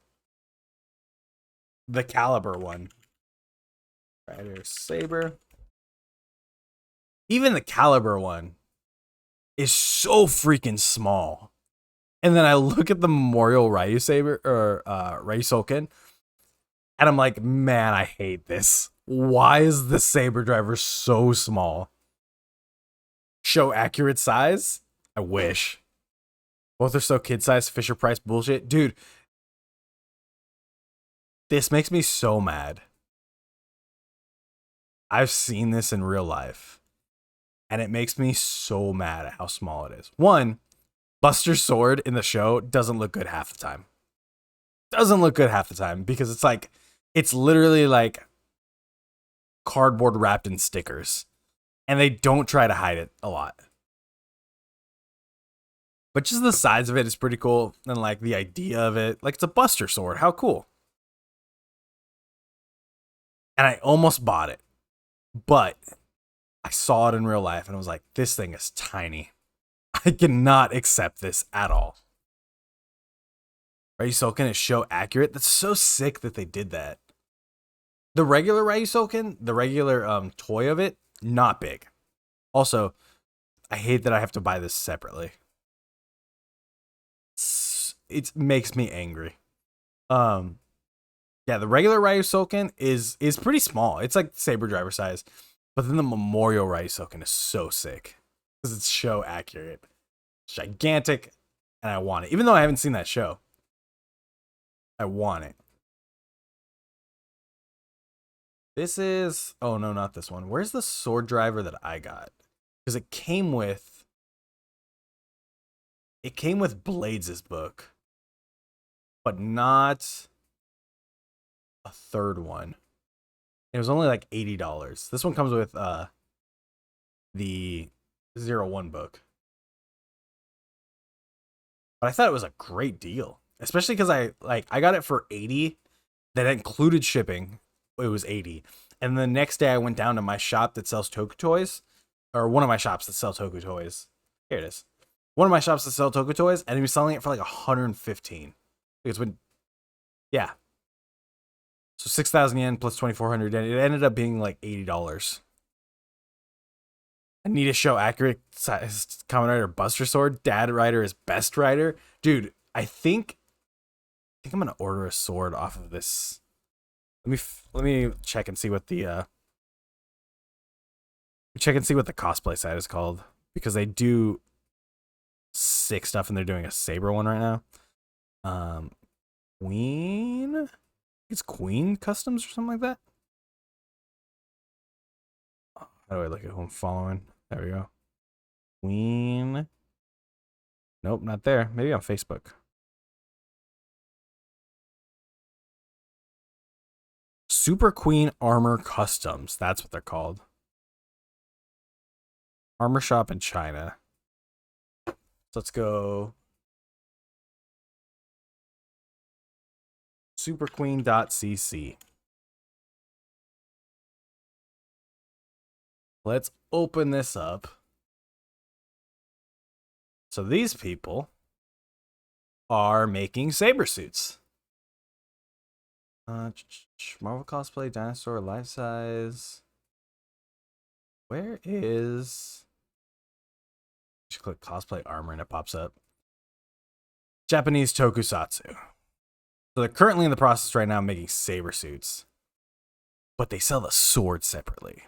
Caliber one. Right here, Saber. Even the Caliber one is so freaking small. And then I look at the Memorial Ryu Saber or Ryu-Soken, and I'm like, man, I hate this. Why is the Saber driver so small? Show accurate size? I wish. Both are so kid-sized, Fisher Price bullshit. Dude, this makes me so mad. I've seen this in real life, and it makes me so mad at how small it is. One, Buster's sword in the show doesn't look good half the time. Doesn't look good half the time because it's literally like cardboard wrapped in stickers, and they don't try to hide it a lot. But just the size of it is pretty cool, and like the idea of it, like it's a Buster sword. How cool! And I almost bought it, but I saw it in real life and I was like, this thing is tiny. I cannot accept this at all. Ryusoken is show accurate. That's so sick that they did that. The regular Ryusoken, the regular toy of it, not big. Also, I hate that I have to buy this separately. It makes me angry. Yeah, the regular Ryusoken is pretty small. It's like Saber Driver size. But then the Memorial Ryusoken is so sick. Because it's show accurate. It's gigantic. And I want it. Even though I haven't seen that show. I want it. This is... Oh, no, not this one. Where's the Sword Driver that I got? Because it came with... It came with Blades' book. But not a third one. It was only like $80. This one comes with the 01 book. But I thought it was a great deal. Especially because I got it for $80. That included shipping. It was $80. And the next day I went down to my shop that sells Toku Toys. Or one of my shops that sells Toku Toys. Here it is. One of my shops that sell Toku Toys, and he was selling it for like $115. Because when, yeah. So 6,000 yen plus 2,400 yen. It ended up being like $80. I need to show accurate Kamen Rider Buster Sword. Dad Rider is best rider. Dude, I think I'm gonna order a sword off of this. Let me check and see what the cosplay site is called, because they do sick stuff and they're doing a Saber one right now. Queen, it's Queen Customs or something like that. How do I look at who I'm following? There we go. Queen. Nope, not there. Maybe on Facebook. Super Queen Armor Customs. That's what they're called. Armor shop in China. So let's go. Superqueen.cc. Let's open this up. So these people are making saber suits. Marvel cosplay, dinosaur, life size. Where is... Just click cosplay armor and it pops up. Japanese tokusatsu. So they're currently in the process right now of making saber suits. But they sell the sword separately.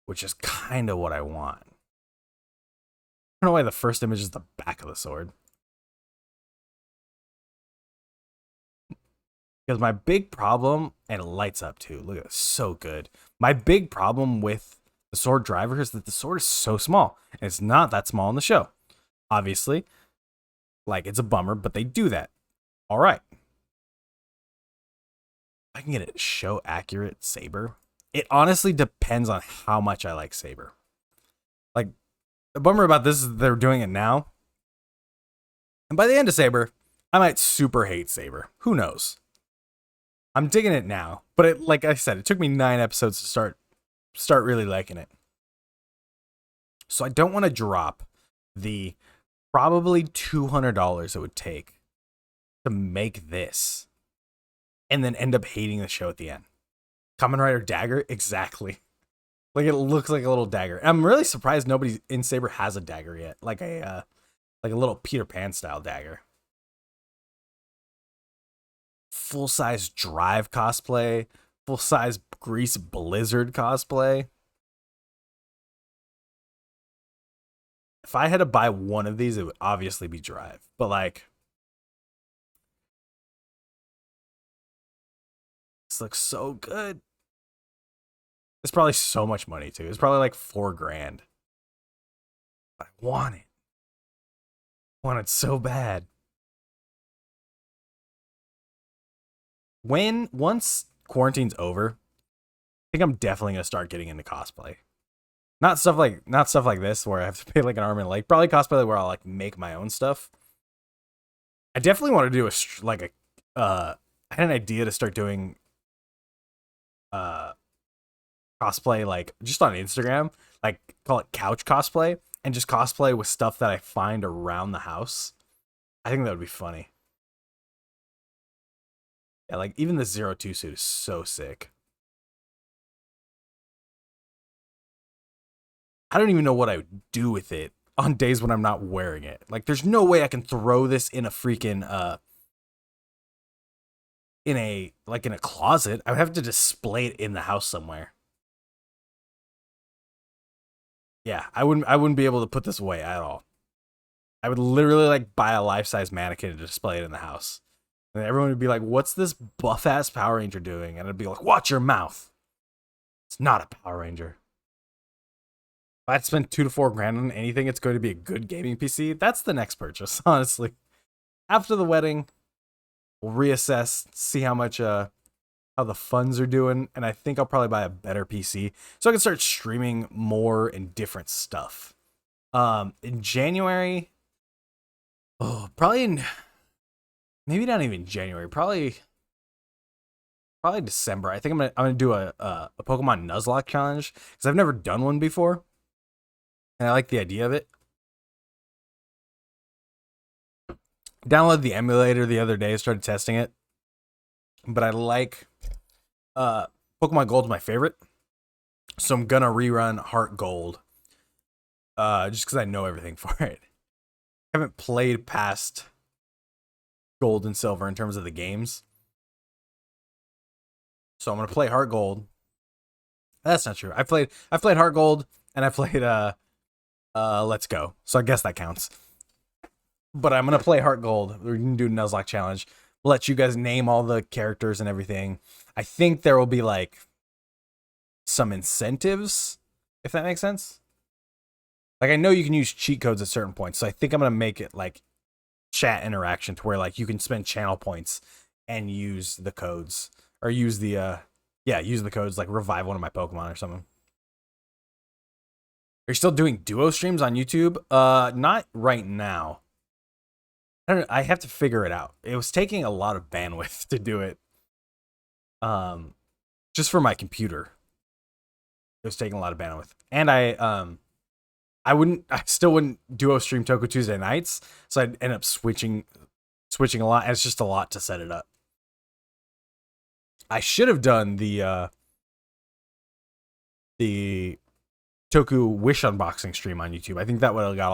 Which is kind of what I want. I don't know why the first image is the back of the sword. Because my big problem, and it lights up too. Look at it, so good. My big problem with the sword driver is that the sword is so small. And it's not that small in the show. Obviously, like, it's a bummer, but they do that. All right. I can get a show accurate saber. It honestly depends on how much I like saber. Like, the bummer about this is they're doing it now. And by the end of Saber, I might super hate Saber. Who knows? I'm digging it now, but it, like I said, it took me 9 episodes to start really liking it. So I don't want to drop the probably $200 it would take to make this and then end up hating the show at the end. Kamen Rider Dagger? Exactly. Like, it looks like a little dagger. I'm really surprised nobody in Saber has a dagger yet. Like a little Peter Pan style dagger. Full-size Drive cosplay. Full-size Grease Blizzard cosplay. If I had to buy one of these, it would obviously be Drive. But, like, this looks so good. It's probably so much money, too. It's probably like $4,000. But I want it. I want it so bad. Once quarantine's over, I think I'm definitely going to start getting into cosplay. not stuff like this where I have to pay like an arm and a leg. Probably cosplay where I'll like make my own stuff. I definitely want to do I had an idea to start doing uh cosplay like just on Instagram, like call it couch cosplay, and just cosplay with stuff that I find around the house. I think that would be funny. Yeah, like even the Zero Two suit is so sick. I don't even know what I would do with it on days when I'm not wearing it. Like there's no way I can throw this in a freaking in a closet. I would have to display it in the house somewhere. Yeah, I wouldn't be able to put this away at all. I would literally like buy a life-size mannequin to display it in the house. And everyone would be like, "What's this buff-ass Power Ranger doing?" And I'd be like, "Watch your mouth. It's not a Power Ranger." If I'd spend 2 to 4 grand on anything, it's going to be a good gaming PC. That's the next purchase, honestly. After the wedding, we'll reassess, see how much how the funds are doing, and I think I'll probably buy a better PC so I can start streaming more and different stuff. In January, probably in maybe not even January, probably December. I think I'm gonna do a Pokemon Nuzlocke challenge because I've never done one before, and I like the idea of it. Downloaded the emulator the other day, started testing it, but I like Pokemon Gold's my favorite, so I'm gonna rerun Heart Gold, just because I know everything for it. I haven't played past Gold and Silver in terms of the games, so I'm gonna play Heart Gold. That's not true. I played Heart Gold and I played Let's Go, so I guess that counts. But I'm gonna play Heart Gold. We're gonna do a Nuzlocke challenge. We'll let you guys name all the characters and everything. I think there will be like some incentives, if that makes sense. Like I know you can use cheat codes at certain points, so I think I'm gonna make it like chat interaction to where like you can spend channel points and use the codes or use the use the codes like revive one of my Pokemon or something. Are you still doing duo streams on YouTube? Not right now. I don't know, I have to figure it out. It was taking a lot of bandwidth to do it. Just for my computer. It was taking a lot of bandwidth. And I still wouldn't duo stream Toku Tuesday nights, so I'd end up switching a lot, and it's just a lot to set it up. I should have done the Toku Wish unboxing stream on YouTube. I think that would have got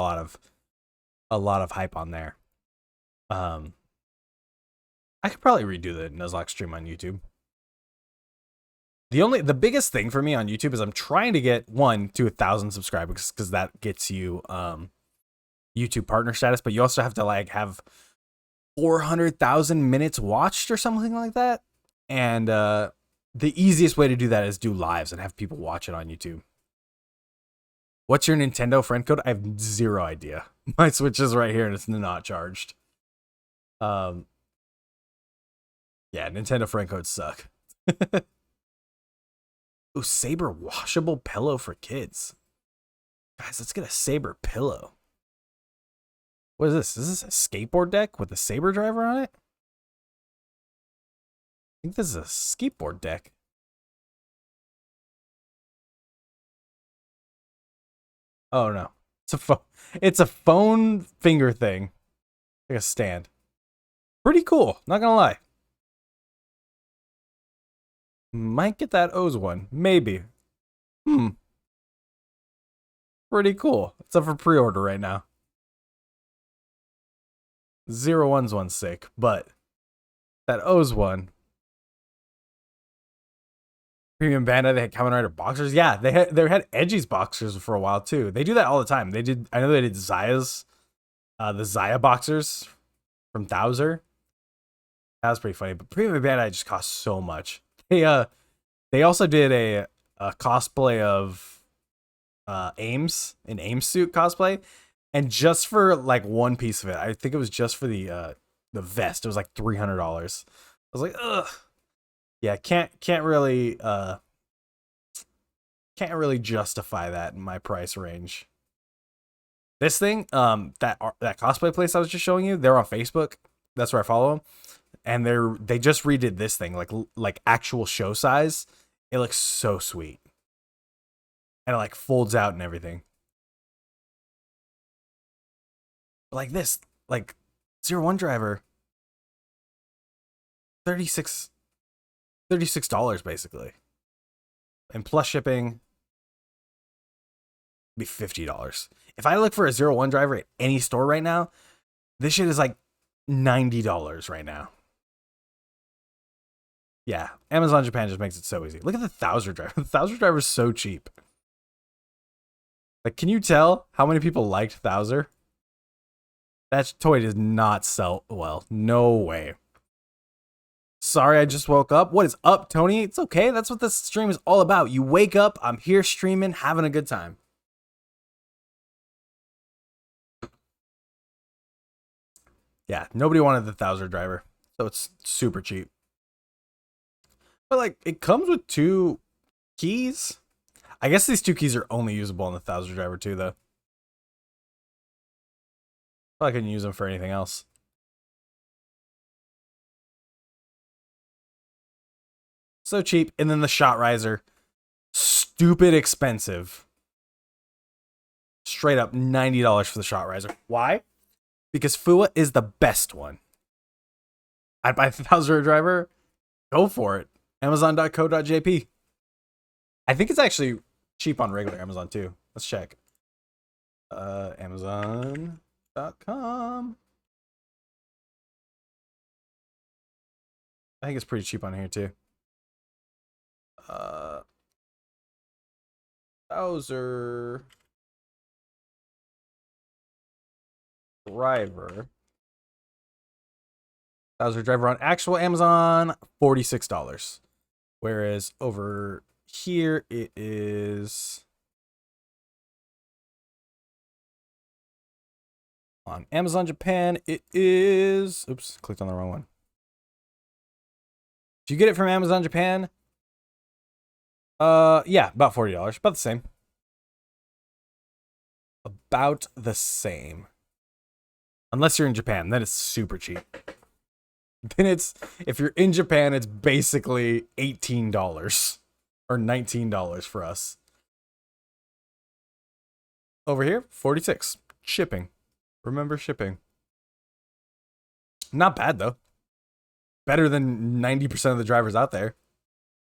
a lot of hype on there. I could probably redo the Nuzlocke stream on YouTube. The biggest thing for me on YouTube is I'm trying to get 1 to 1,000 subscribers because that gets you YouTube partner status, but you also have to like have 400,000 minutes watched or something like that. And the easiest way to do that is do lives and have people watch it on YouTube. What's your Nintendo friend code? I have zero idea. My Switch is right here and it's not charged. Yeah, Nintendo friend codes suck. Ooh, Saber washable pillow for kids. Guys, let's get a Saber pillow. What is this? Is this a skateboard deck with a Saber driver on it? I think this is a skateboard deck. Oh no. It's a phone finger thing. Like a stand. Pretty cool, not gonna lie. Might get that O's one. Maybe. Pretty cool. It's up for pre-order right now. 01's one's sick, but that O's one. Premium Bandai, they had Kamen Rider boxers. Yeah, they had Edgy's boxers for a while too. They do that all the time. I know they did Zaya's the Zaya boxers from Thouser. That was pretty funny. But Premium Bandai just cost so much. They also did a cosplay of Ames, an Ames suit cosplay, and just for like one piece of it, I think it was just for the vest. It was like $300. I was like, ugh. Yeah, can't really Can't really justify that in my price range. This thing, that cosplay place I was just showing you, they're on Facebook. That's where I follow them, and they just redid this thing like actual show size. It looks so sweet, and it like folds out and everything. Like this, like 01 driver, $36 basically, and plus shipping be $50. If I look for a 01 driver at any store right now, this shit is like $90 right now. Yeah, Amazon Japan just makes it so easy. Look at the Thouser driver. The Thouser driver is so cheap. Like, can you tell how many people liked Thouser? That toy does not sell well. No way. Sorry, I just woke up. What is up, Tony? It's okay. That's what this stream is all about. You wake up, I'm here streaming, having a good time. Yeah, nobody wanted the Thouser driver, so it's super cheap. But like, it comes with 2 keys. I guess these 2 keys are only usable on the Thouser driver too, though. I couldn't use them for anything else. So cheap. And then the Shot Riser, stupid expensive. Straight up $90 for the Shot Riser. Why? Because Fua is the best one. I'd buy the Thouser driver. Go for it. Amazon.co.jp. I think it's actually cheap on regular Amazon too. Let's check. Amazon.com. I think it's pretty cheap on here too. Thouser driver. Thouser driver on actual Amazon, $46. Whereas over here it is on Amazon Japan, it is, oops, clicked on the wrong one. If you get it from Amazon Japan, yeah, about $40, about the same. About the same. Unless you're in Japan, then it's super cheap. Then it's, if you're in Japan, it's basically $18 or $19 for us. Over here, $46. Shipping. Remember shipping. Not bad though. Better than 90% of the drivers out there.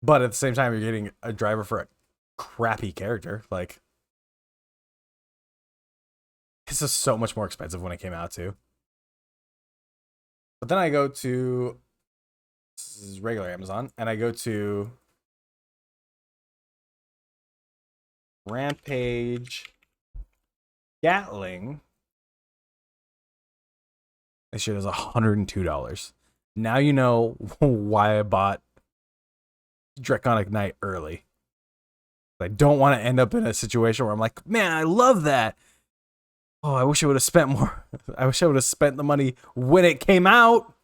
But at the same time, you're getting a driver for a crappy character. Like, this is so much more expensive when it came out too. But then I go to, this is regular Amazon, and I go to Rampage Gatling. This shit is $102. Now you know why I bought Draconic Knight early. I don't want to end up in a situation where I'm like, man, I love that. Oh, I wish I would have spent more. I wish I would have spent the money when it came out.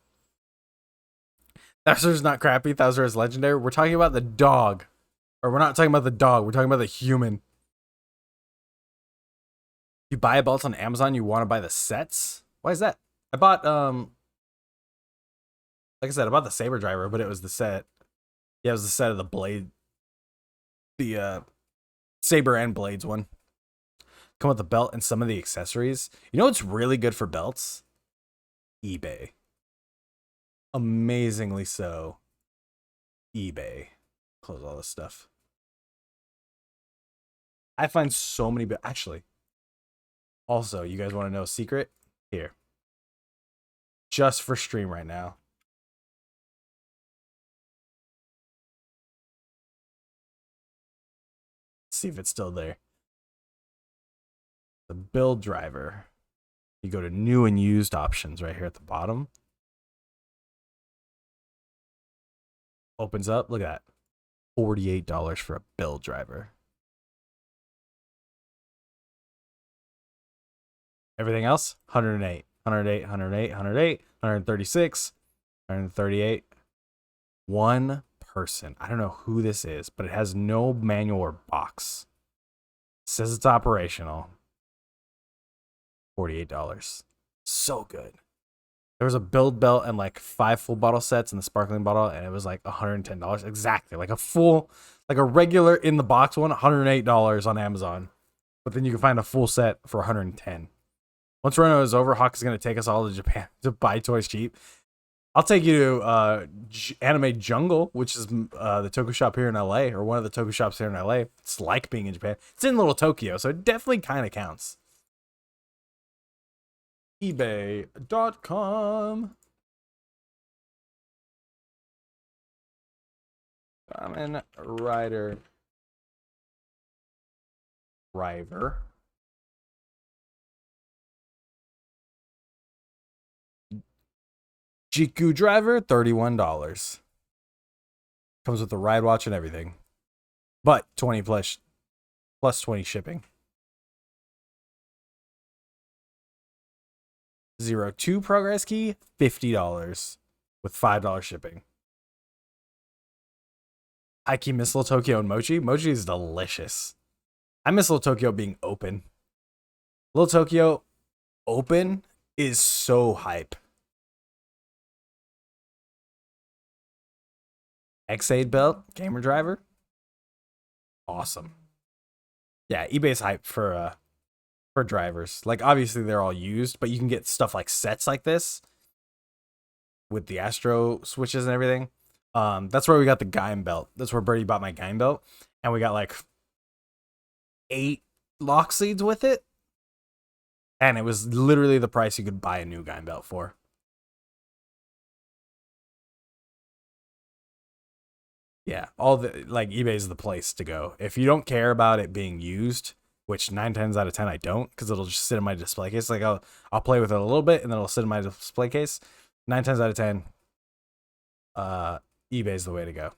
Thouser's not crappy. Thouser is legendary. We're talking about the dog. Or we're not talking about the dog. We're talking about the human. You buy a belt on Amazon, you want to buy the sets? Why is that? I bought, like I said, I bought the Saber driver, but it was the set. Yeah, it was the set of the blade. The, Saber and Blades one. Come with the belt and some of the accessories. You know what's really good for belts? eBay. Amazingly so. eBay. Close all this stuff. I find so many, but actually, also, you guys want to know a secret? Here. Just for stream right now. Let's see if it's still there. The build driver. You go to new and used options right here at the bottom. Opens up. Look at that. $48 for a build driver. Everything else, 108, 108, 108, 108, 136, 138. One person. I don't know who this is, but it has no manual or box. It says it's operational. $48. So good. There was a build belt and like 5 full bottle sets in the sparkling bottle, and it was like $110. Exactly. Like a full, like a regular in the box one, $108 on Amazon. But then you can find a full set for $110. Once Rona is over, Hawk is going to take us all to Japan to buy toys cheap. I'll take you to Anime Jungle, which is the Toku shop here in LA, or one of the Toku shops here in LA. It's like being in Japan. It's in Little Tokyo, so it definitely kind of counts. eBay.com. Kamen Rider Driver. Jiku Driver, $31. Comes with the ride watch and everything. But 20 plus 20 shipping. 02 progress key, $50 with $5 shipping. Hiki miss Little Tokyo and Mochi. Mochi is delicious. I miss Little Tokyo being open. Little Tokyo open is so hype. X8 belt, gamer driver. Awesome. Yeah, eBay's hype for drivers. Like obviously they're all used, but you can get stuff like sets like this with the Astro switches and everything. That's where we got the Gaim belt. That's where Birdie bought my Gaim belt, and we got like 8 lock seeds with it, and it was literally the price you could buy a new Gaim belt for. Yeah, all the like eBay's the place to go if you don't care about it being used, which 9 times out of 10 I don't, because it'll just sit in my display case. Like I'll play with it a little bit and then it'll sit in my display case. 9 times out of 10, eBay's the way to go.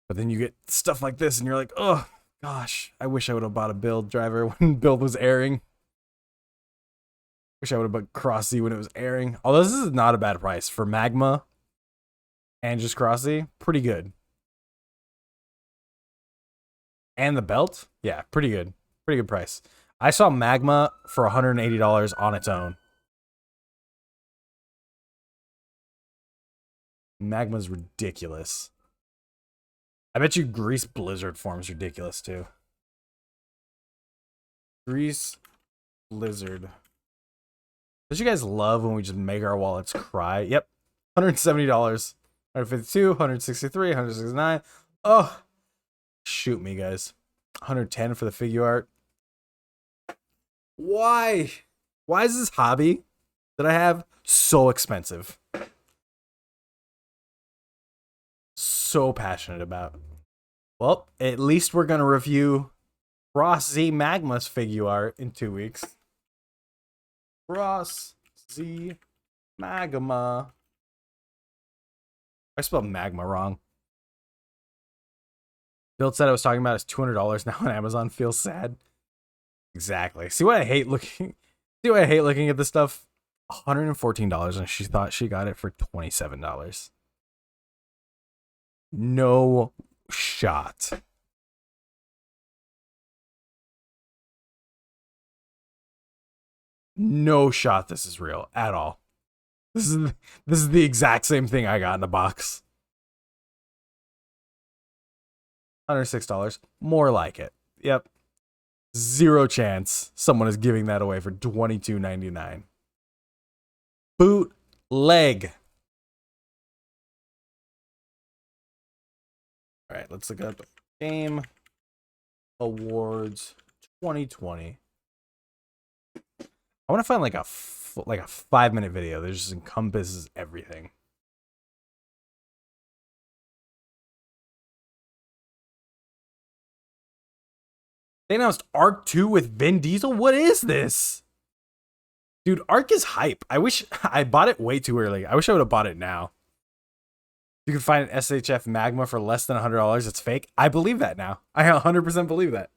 But then you get stuff like this and you're like, oh gosh, I wish I would have bought a build driver when build was airing. Wish I would have bought Cross Z when it was airing. Although this is not a bad price for Magma and just Cross Z, pretty good. And the belt, yeah, pretty good. Pretty good price. I saw Magma for $180 on its own. Magma's ridiculous. I bet you Grease Blizzard form's ridiculous too. Grease Blizzard. Don't you guys love when we just make our wallets cry? Yep. $170. 152, 163, 169. Oh, shoot me, guys. 110 for the figure art. Why? Why is this hobby that I have so expensive? So passionate about. Well, at least we're gonna review Cross Z Magma's figure art in 2 weeks. Cross Z Magma. I spelled magma wrong. Build set I was talking about is $200 now on Amazon. Feels sad. Exactly. See what I hate looking. See why I hate looking at this stuff. $114, and she thought she got it for $27. No shot. No shot. This is real at all. This is the exact same thing I got in a box. $106. More like it. Yep. Zero chance someone is giving that away for $22.99. Bootleg. All right, let's look up Game Awards 2020. I want to find like a 5-minute video that just encompasses everything. They announced Arc 2 with Vin Diesel. What is this? Dude, Arc is hype. I wish I bought it way too early. I wish I would have bought it now. You can find an SHF Magma for less than $100. It's fake. I believe that now. I 100% believe that.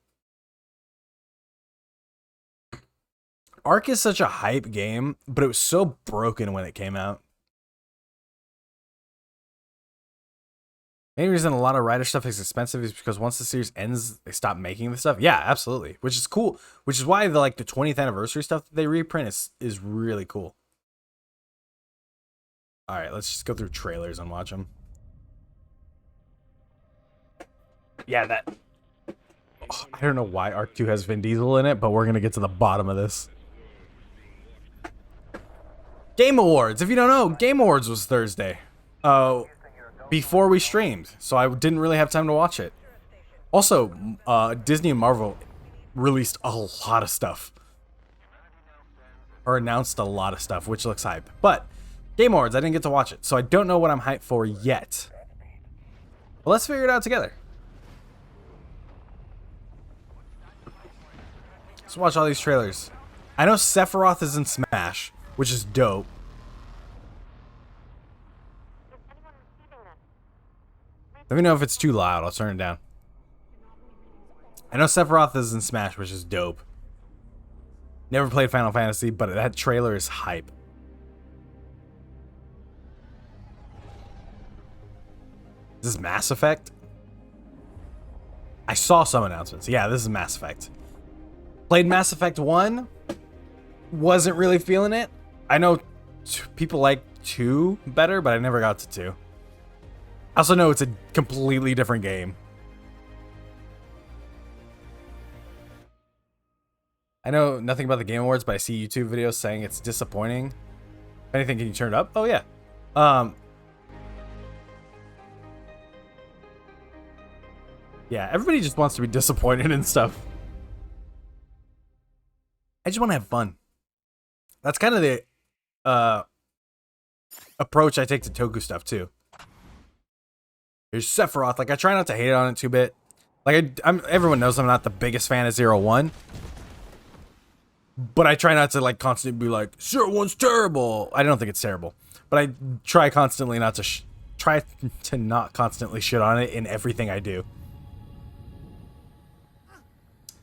Arc is such a hype game, but it was so broken when it came out. Main reason a lot of Rider stuff is expensive is because once the series ends, they stop making the stuff. Yeah, absolutely. Which is cool. Which is why the 20th anniversary stuff that they reprint is really cool. All right, let's just go through trailers and watch them. Yeah, that. Oh, I don't know why Arc 2 has Vin Diesel in it, but we're gonna get to the bottom of this. Game Awards. If you don't know, Game Awards was Thursday. Before we streamed, so I didn't really have time to watch it. Also, Disney and Marvel released a lot of stuff. Or announced a lot of stuff, which looks hype. But, Game Awards, I didn't get to watch it, so I don't know what I'm hyped for yet. Well, let's figure it out together. Let's watch all these trailers. I know Sephiroth is in Smash, which is dope. Let me know if it's too loud. I'll turn it down. I know Sephiroth is in Smash, which is dope. Never played Final Fantasy, but that trailer is hype. Is this Mass Effect? I saw some announcements. Yeah, this is Mass Effect. Played Mass Effect 1. Wasn't really feeling it. I know people like 2 better, but I never got to 2. I also know it's a completely different game. I know nothing about the Game Awards, but I see YouTube videos saying it's disappointing. If anything, can you turn it up? Oh, yeah. Yeah, everybody just wants to be disappointed and stuff. I just want to have fun. That's kind of the approach I take to Toku stuff, too. Here's Sephiroth. Like, I try not to hate on it too bit. Like, everyone knows I'm not the biggest fan of Zero One. But I try not to, like, constantly be like, Zero One's terrible. I don't think it's terrible. But I try constantly not to try to not constantly shit on it in everything I do.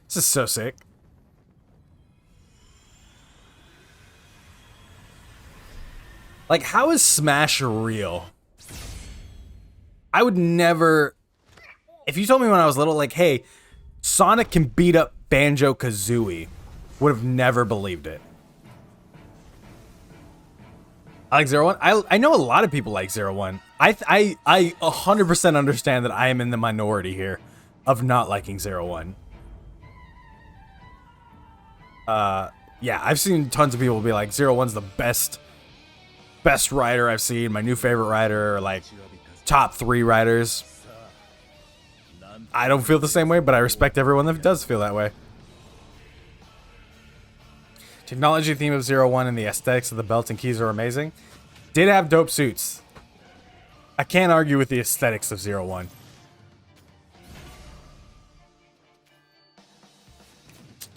This is so sick. Like, how is Smash real? I would never... If you told me when I was little, like, hey, Sonic can beat up Banjo-Kazooie, would have never believed it. I like Zero One. I know a lot of people like Zero One. I 100% understand that I am in the minority here of not liking Zero One. Yeah, I've seen tons of people be like, Zero One's the best rider I've seen, my new favorite rider, or like top 3 riders. I don't feel the same way, but I respect everyone that does feel that way. Technology theme of Zero One and the aesthetics of the belt and keys are amazing. Did have dope suits. I can't argue with the aesthetics of Zero One.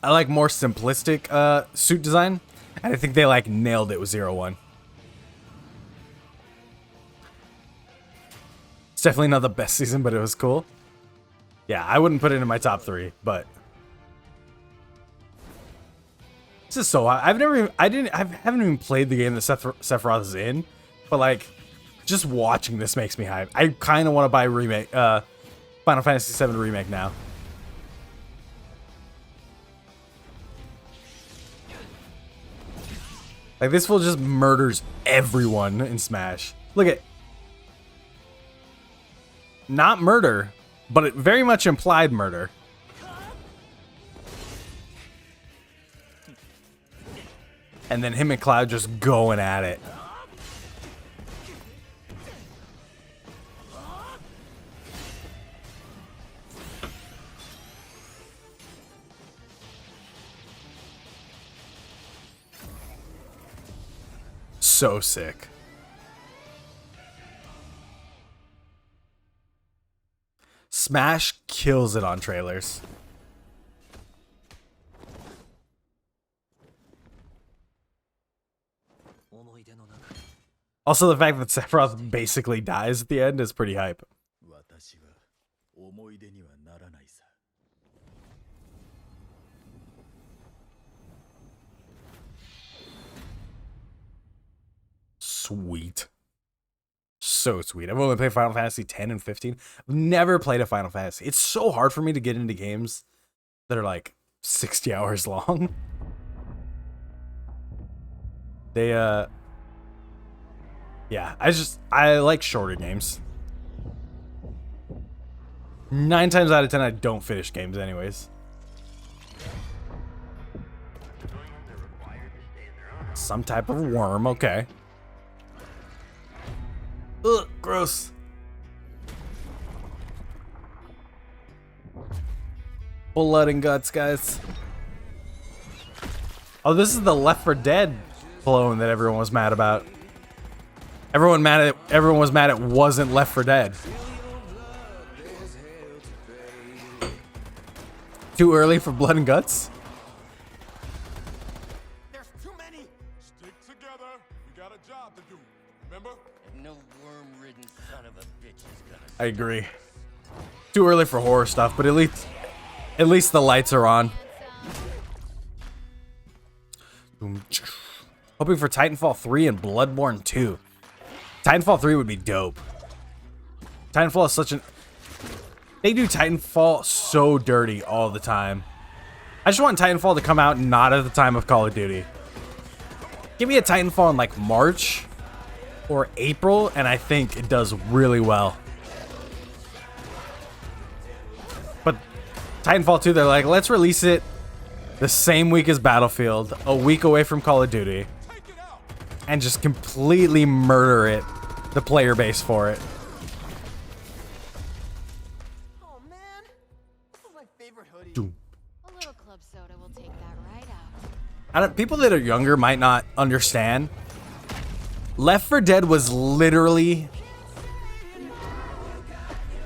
I like more simplistic suit design, and I think they like nailed it with Zero One. It's definitely not the best season, but it was cool. Yeah, I wouldn't put it in my top 3, but this is so. I haven't even played the game that Sephiroth is in, but like, just watching this makes me hype. I kind of want to buy remake, Final Fantasy VII remake now. Like, this fool just murders everyone in Smash. Look at. Not murder, but it very much implied murder. And then him and Cloud just going at it. So sick. Smash kills it on trailers. Also, the fact that Sephiroth basically dies at the end is pretty hype. Sweet. so sweet. I've only played Final Fantasy 10 and 15. I've never played a Final Fantasy. It's so hard for me to get into games that are like 60 hours long. They, yeah, I like shorter games. 9 times out of 10, I don't finish games anyways. Some type of worm, okay. Ugh, gross. Blood and guts, guys. Oh, this is the Left 4 Dead clone that everyone was mad about. Everyone was mad it wasn't Left 4 Dead. Too early for Blood and Guts? There's too many. Stick together. We got a job to do. Remember? And no worm-ridden son of a bitch is gonna. I agree. Too early for horror stuff, but at least the lights are on. Hoping for Titanfall 3 and Bloodborne 2. Titanfall 3 would be dope. Titanfall is such an... They do Titanfall so dirty all the time. I just want Titanfall to come out not at the time of Call of Duty. Give me a Titanfall in like March or April, and I think it does really well. But Titanfall 2, they're like, let's release it the same week as Battlefield, a week away from Call of Duty, and just completely murder it, the player base for it. Oh man, this is my favorite hoodie. A little club soda will take that right out. People that are younger might not understand. Left 4 Dead was literally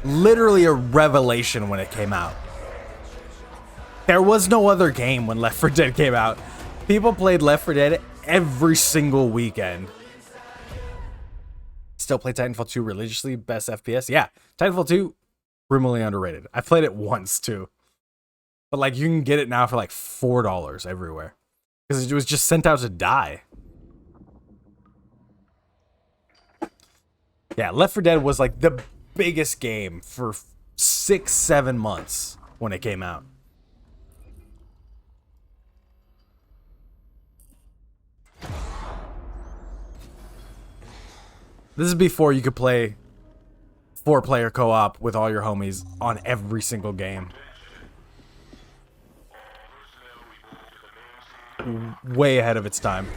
a revelation when it came out. There was no other game when Left 4 Dead came out. People played Left 4 Dead every single weekend. Still play Titanfall 2 religiously, best FPS? Yeah, Titanfall 2, criminally underrated. I played it once too. But like you can get it now for like $4 everywhere. Because it was just sent out to die. Yeah, Left 4 Dead was like the biggest game for 6-7 months when it came out. This is before you could play 4-player co-op with all your homies on every single game. Way ahead of its time.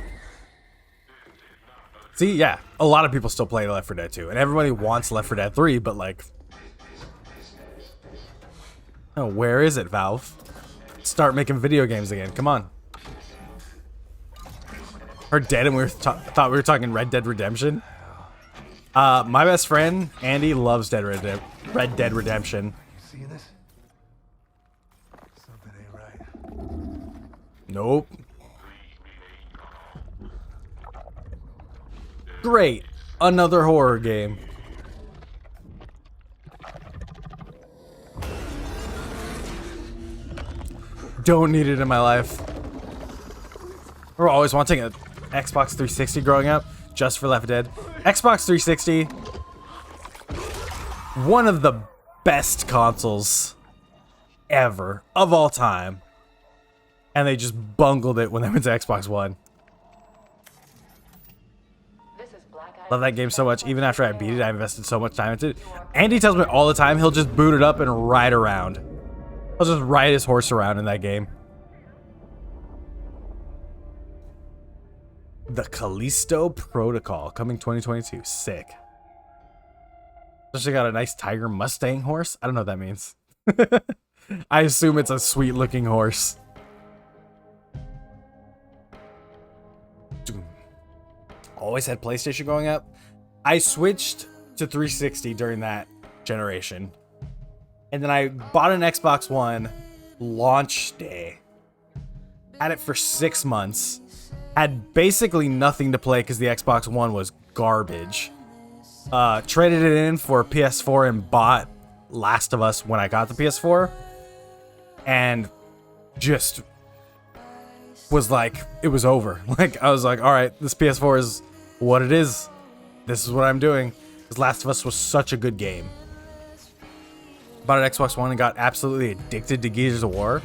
See, yeah, a lot of people still play Left 4 Dead 2, and everybody wants Left 4 Dead 3, but like... Oh, where is it, Valve? Start making video games again, come on. Heard dead and we thought we were talking Red Dead Redemption? My best friend, Andy, loves Red Dead Redemption. You see this? Something ain't right. Nope. Great. Another horror game. Don't need it in my life. We're always wanting an Xbox 360 growing up, just for Left 4 Dead. Xbox 360, one of the best consoles ever, of all time. And they just bungled it when they went to Xbox One. Love that game so much. Even after I beat it, I invested so much time into it. Andy tells me all the time he'll just boot it up and ride around. He'll just ride his horse around in that game. The Callisto Protocol coming 2022. Sick. Especially got a nice Tiger Mustang horse. I don't know what that means. I assume it's a sweet looking horse. Always had PlayStation growing up. I switched to 360 during that generation. And then I bought an Xbox One launch day. Had it for 6 months. Had basically nothing to play because the Xbox One was garbage. Traded it in for PS4 and bought Last of Us when I got the PS4. And just was like, it was over. Like, I was like, all right, this PS4 is what it is. This is what I'm doing. Because because Last of Us was such a good game. Bought an Xbox One and got absolutely addicted to Gears of War.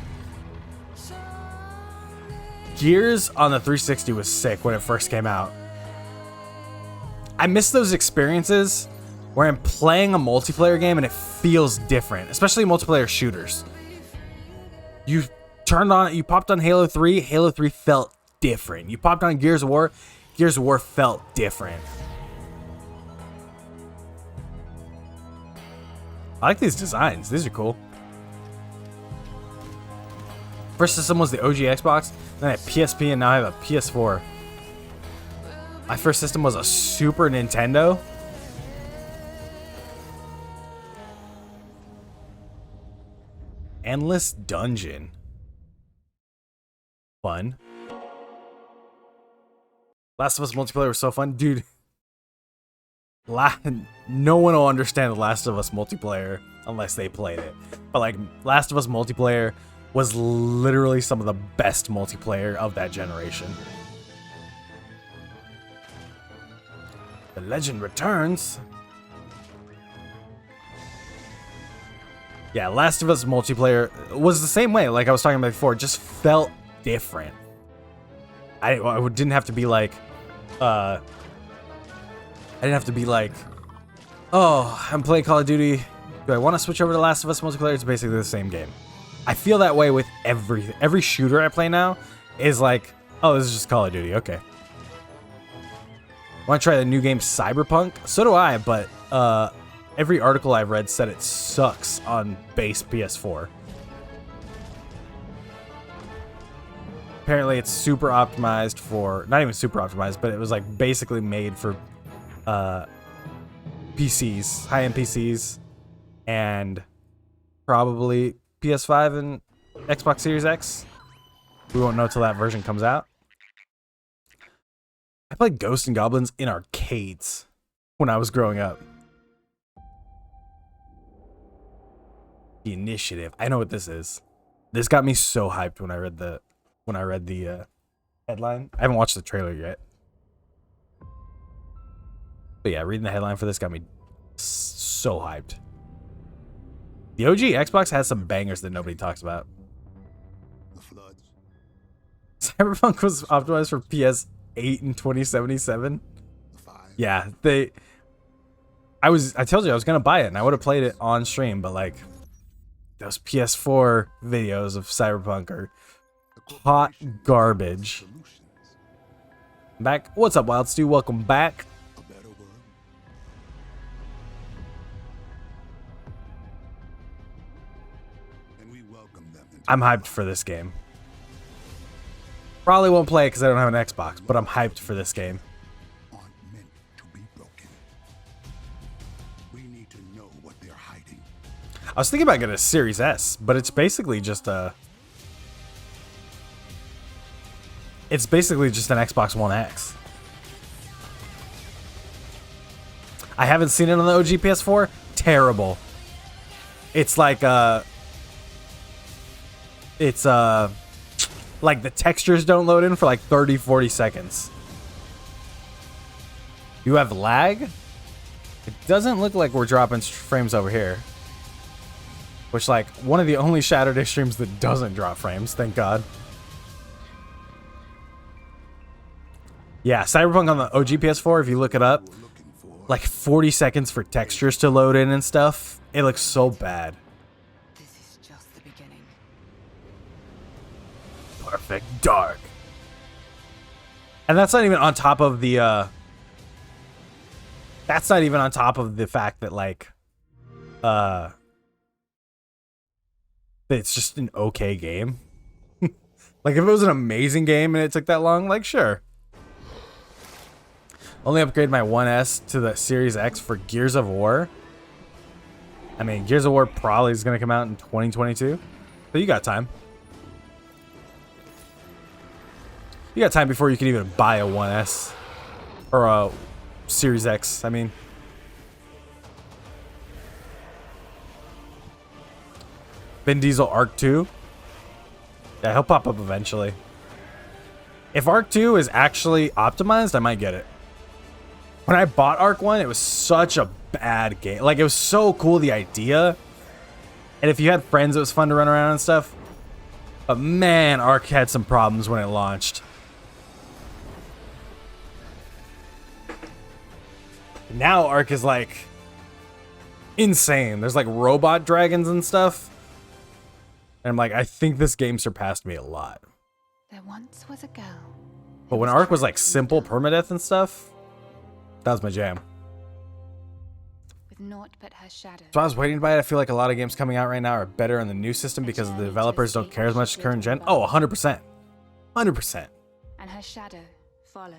Gears on the 360 was sick when it first came out. I miss those experiences where I'm playing a multiplayer game and it feels different, especially multiplayer shooters. You turned on, you popped on Halo 3, Halo 3 felt different. You popped on Gears of War, Gears of War felt different. I like these designs. These are cool. First system was the OG Xbox, then I had PSP, and now I have a PS4. My first system was a Super Nintendo. Endless Dungeon. Fun. Last of Us multiplayer was so fun. Dude. No one will understand the Last of Us multiplayer unless they played it. But like, Last of Us multiplayer was literally some of the best multiplayer of that generation. The legend returns. Yeah, Last of Us multiplayer was the same way, like I was talking about before, it just felt different. I didn't have to be like, I didn't have to be like, oh, I'm playing Call of Duty. Do I want to switch over to Last of Us multiplayer? It's basically the same game. I feel that way with every shooter I play now is like, oh, this is just Call of Duty. Okay. Want to try the new game Cyberpunk? So do I, but every article I've read said it sucks on base PS4. Apparently it's super optimized for, not even super optimized, but it was like basically made for PCs, high-end PCs, and probably PS5 and Xbox Series X. We won't know till that version comes out. I played Ghosts and Goblins in arcades when I was growing up. The Initiative. I know what this is. This got me so hyped when I read the headline. I haven't watched the trailer yet. But yeah, reading the headline for this got me so hyped. The OG Xbox has some bangers that nobody talks about. The floods. Cyberpunk was optimized for PS8 in 2077. The fire. Yeah, I told you I was gonna buy it and I would have played it on stream, but like those PS4 videos of Cyberpunk are hot garbage. Solutions. Back. What's up, Wild Stu? Welcome back. A better world. And we welcome them into I'm hyped for this game. Probably won't play it because I don't have an Xbox, but I'm hyped for this game. aren't meant to be broken. We need to know what they're hiding. I was thinking about getting a Series S, but it's basically just a... It's basically just an Xbox One X. I haven't seen it on the OG PS4. Terrible. It's like it's like the textures don't load in for like 30-40 seconds. You have lag? It doesn't look like we're dropping frames over here. Which, like, one of the only Shadow Day streams that doesn't drop frames, thank God. Yeah, Cyberpunk on the OG PS4, if you look it up, We're looking for like 40 seconds for textures to load in and stuff. It looks so bad. This is just the beginning. Perfect Dark. And that's not even on top of the that's not even on top of the fact that like that it's just an okay game. Like if it was an amazing game and it took that long, like sure. Only upgrade my 1S to the Series X for Gears of War. I mean, Gears of War probably is going to come out in 2022. But you got time. You got time before you can even buy a 1S. Or a Series X, I mean. Vin Diesel Arc 2. Yeah, he'll pop up eventually. If Arc 2 is actually optimized, I might get it. When I bought Arc 1, it was such a bad game. Like, it was so cool, the idea. And if you had friends, it was fun to run around and stuff. But man, Ark had some problems when it launched. Now Ark is like insane. There's like robot dragons and stuff. And I'm like, I think this game surpassed me a lot. There once was a girl. But when Ark was like simple permadeath and stuff, that was my jam. With naught but her shadow. So I was waiting to buy it. I feel like a lot of games coming out right now are better on the new system because the developers don't care as much as current gen. Oh, 100%. 100%. And her shadow followed,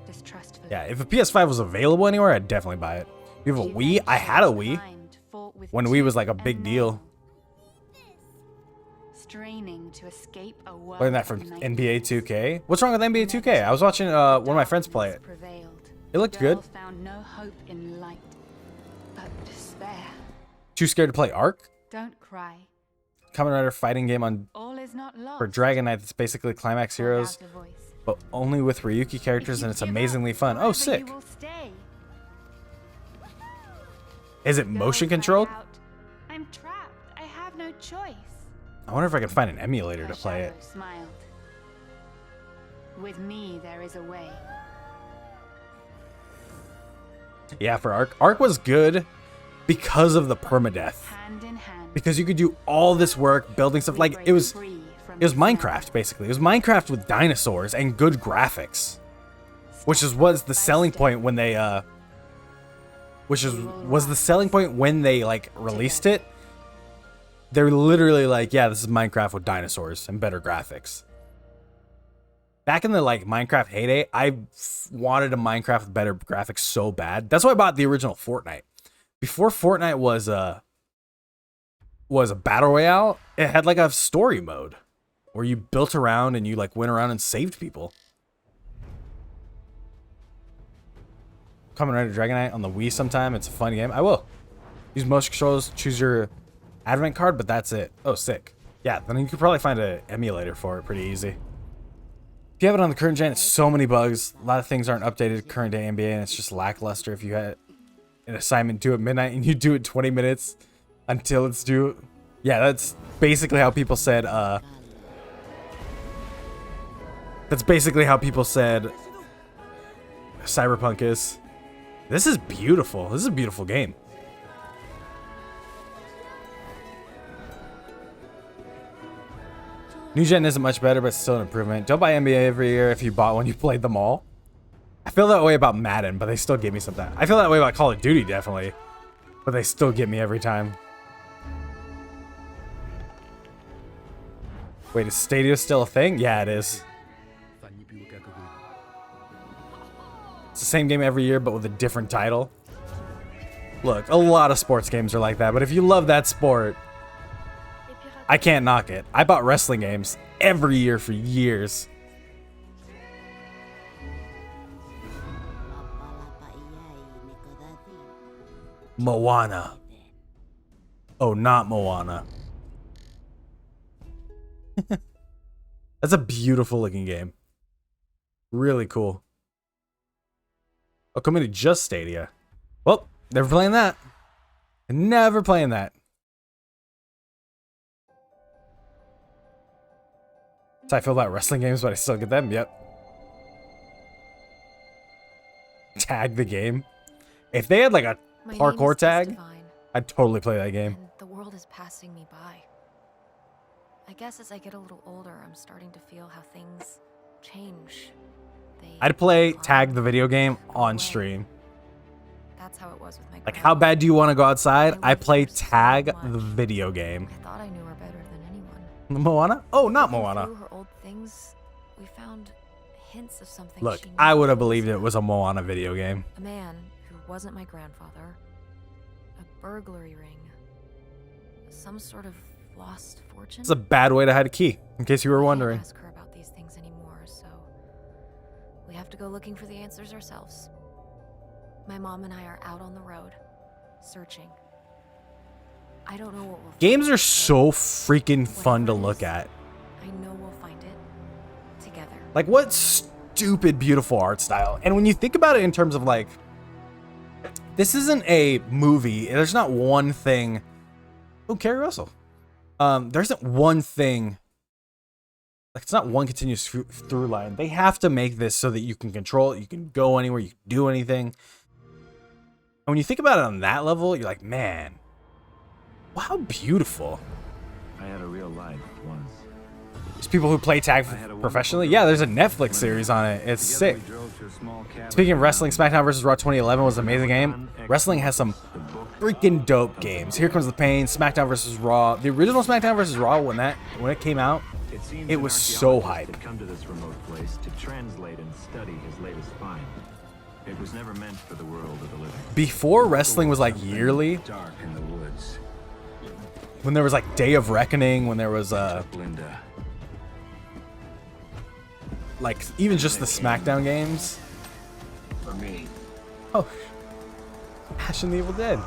distrustfully. Yeah, if a PS5 was available anywhere, I'd definitely buy it. You have a Wii? I had a Wii when Wii was like a big deal. Straining to escape a world Playing that from NBA 2K. What's wrong with NBA 2K? I was watching one of my friends play it. It looked good. Found no hope in light, but despair. Too scared to play Ark? Don't cry. Kamen Rider fighting game on All is not lost. for Dragon Knight that's basically Climax Hold Heroes, out a voice. but only with Ryuki If characters you and it's give up, amazingly fun. Oh, forever sick. you will stay. Is it Go motion cry controlled? out, I'm trapped. I have no choice. I wonder if I can find an emulator to Her play it. shadow smiled. With me there is a way. Yeah, for Ark. Ark was good because of the permadeath. Hand in hand. Because you could do all this work building stuff. we Like, break it was free from Minecraft, basically. It was Minecraft with dinosaurs and good graphics. Which was the selling point when they, was the selling point when they, like, released it. They're literally like, yeah, this is Minecraft with dinosaurs and better graphics. Back in the, like, Minecraft heyday, I wanted a Minecraft with better graphics so bad. That's why I bought the original Fortnite. Before Fortnite was a battle royale, it had, like, a story mode where you built around and you, like, went around and saved people. Kamen Rider Dragon Knight on the Wii sometime. It's a fun game. I will. Use motion controls, choose your advent card, but that's it. Oh, sick. Yeah, then you could probably find an emulator for it pretty easy. If you have it on the current gen, it's so many bugs. A lot of things aren't updated current day NBA, and it's just lackluster. If you had an assignment due at midnight and you do it 20 minutes until it's due. Yeah, that's basically how people said, Cyberpunk is. This is beautiful. This is a beautiful game. New gen isn't much better, but still an improvement. Don't buy NBA every year. If you bought one, you played them all. I feel that way about Madden, but they still give me something. I feel that way about Call of Duty, definitely. But they still get me every time. Wait, is Stadia still a thing? Yeah, it is. It's the same game every year, but with a different title. Look, a lot of sports games are like that, but if you love that sport, I can't knock it. I bought wrestling games every year for years. Moana. Oh, not Moana. That's a beautiful looking game. Really cool. Oh, coming to just Stadia. Well, never playing that. Never playing that. That's how I feel about wrestling games, but I still get them. Yep. Tag the game. If they had like a My parkour name is tag, Divine, I'd totally play that game. and the world is passing me by. I guess as I get a little older, I'm starting to feel how things change. I'd play decline, Tag the video game go on away. stream. That's how it was with my Like, how grandma. bad do you want to go outside? I loved play her so Tag much. the video game. I thought I knew her better than anyone. Moana? Oh, not Looking Moana. through her old things, we found hints of something. Look, she knew I would have about believed it herself. was a Moana video game. A man who wasn't my grandfather, a burglary ring, some sort of lost fortune. It's a bad way to hide a key, in case you were I can't wondering. ask her about these things anymore, so we have to go looking for the answers ourselves. My mom and I are out on the road, searching. I don't know what we'll Games find, are so freaking fun to whatever it look is, at. I know we'll find it together. Like, what stupid, beautiful art style. And when you think about it in terms of, like, This isn't a movie. There's not one thing. Oh, Carrie Russell. There isn't one thing. Like, it's not one continuous through line. They have to make this so that you can control it. You can go anywhere. You can do anything. And when you think about it on that level, you're like, man, wow, how beautiful. I had a real life once. There's people who play tag professionally. Yeah, there's a Netflix series on it. It's sick. Speaking of wrestling, SmackDown vs. Raw 2011 was an amazing game. Wrestling has some freaking dope games. Here Comes the Pain, SmackDown vs. Raw. The original SmackDown vs. Raw, when it came out, it was so hype. Come to this remote place to translate and study his latest find. It was never meant for the world of the living. Before wrestling was like yearly, Dark in the woods. when there was like Day of Reckoning, when there was Linda. like even just the SmackDown games. For me. Oh, Ash and the Evil Dead.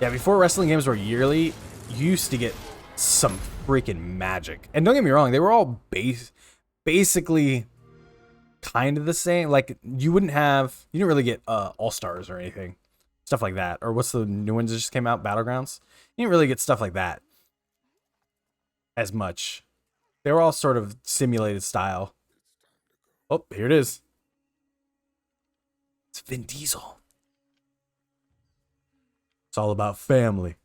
Yeah, before wrestling games were yearly, you used to get some freaking magic. And don't get me wrong, they were all basically kind of the same. Like, you didn't really get All-Stars or anything. Stuff like that. Or what's the new ones that just came out? Battlegrounds? You didn't really get stuff like that as much. They were all sort of simulated style. Oh, here it is. It's Vin Diesel. It's all about family.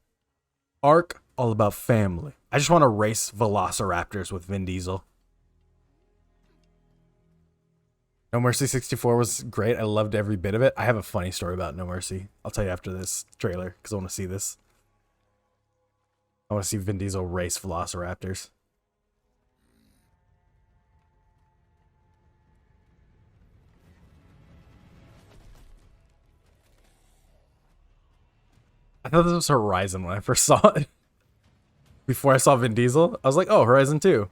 Arc, all about family. I just want to race Velociraptors with Vin Diesel. No Mercy 64 was great. I loved every bit of it. I have a funny story about No Mercy. I'll tell you after this trailer because I want to see this. I want to see Vin Diesel race Velociraptors. I thought this was Horizon when I first saw it. Before I saw Vin Diesel, I was like, oh, Horizon 2.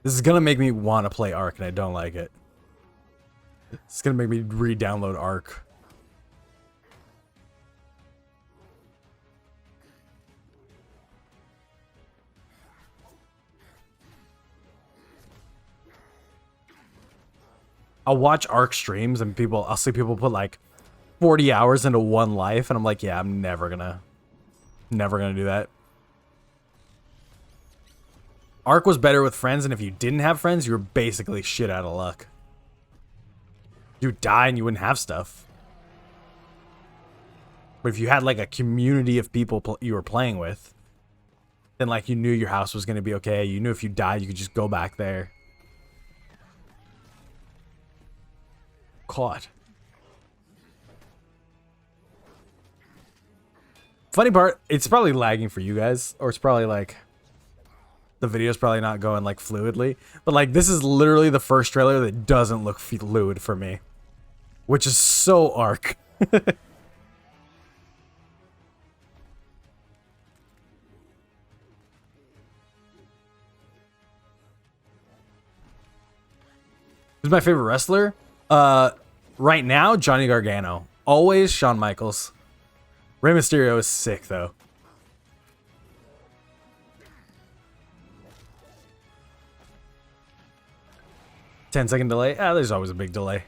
This is gonna make me want to play Ark, and I don't like it. It's gonna make me re-download Ark. I'll watch Ark streams and I'll see people put like 40 hours into one life, and I'm like, yeah, I'm never gonna do that. Ark was better with friends, and if you didn't have friends, you were basically shit out of luck. You'd die and you wouldn't have stuff. But if you had like a community of people you were playing with, then like you knew your house was gonna be okay. You knew if you died, you could just go back there. Caught. Funny part, it's probably lagging for you guys, or it's probably like the video's probably not going like fluidly, but like this is literally the first trailer that doesn't look fluid for me, which is so Ark. This is my favorite wrestler. Right now, Johnny Gargano. Always Shawn Michaels. Rey Mysterio is sick, though. 10-second delay? Ah, there's always a big delay.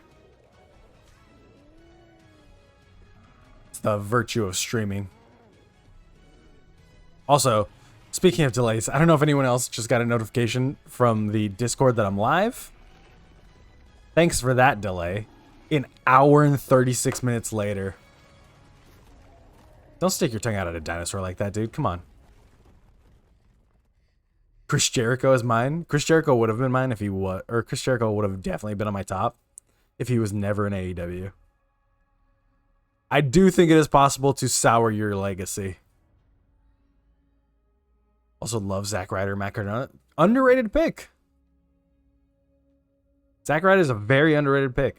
It's the virtue of streaming. Also, speaking of delays, I don't know if anyone else just got a notification from the Discord that I'm live. Thanks for that delay. An hour and 36 minutes later. Don't stick your tongue out at a dinosaur like that, dude. Come on. Chris Jericho is mine. Chris Jericho would have been mine if he was, or Chris Jericho would have definitely been on my top if he was never in AEW. I do think it is possible to sour your legacy. Also love Zack Ryder, Matt Cardona. Underrated pick. Zack Ryder is a very underrated pick.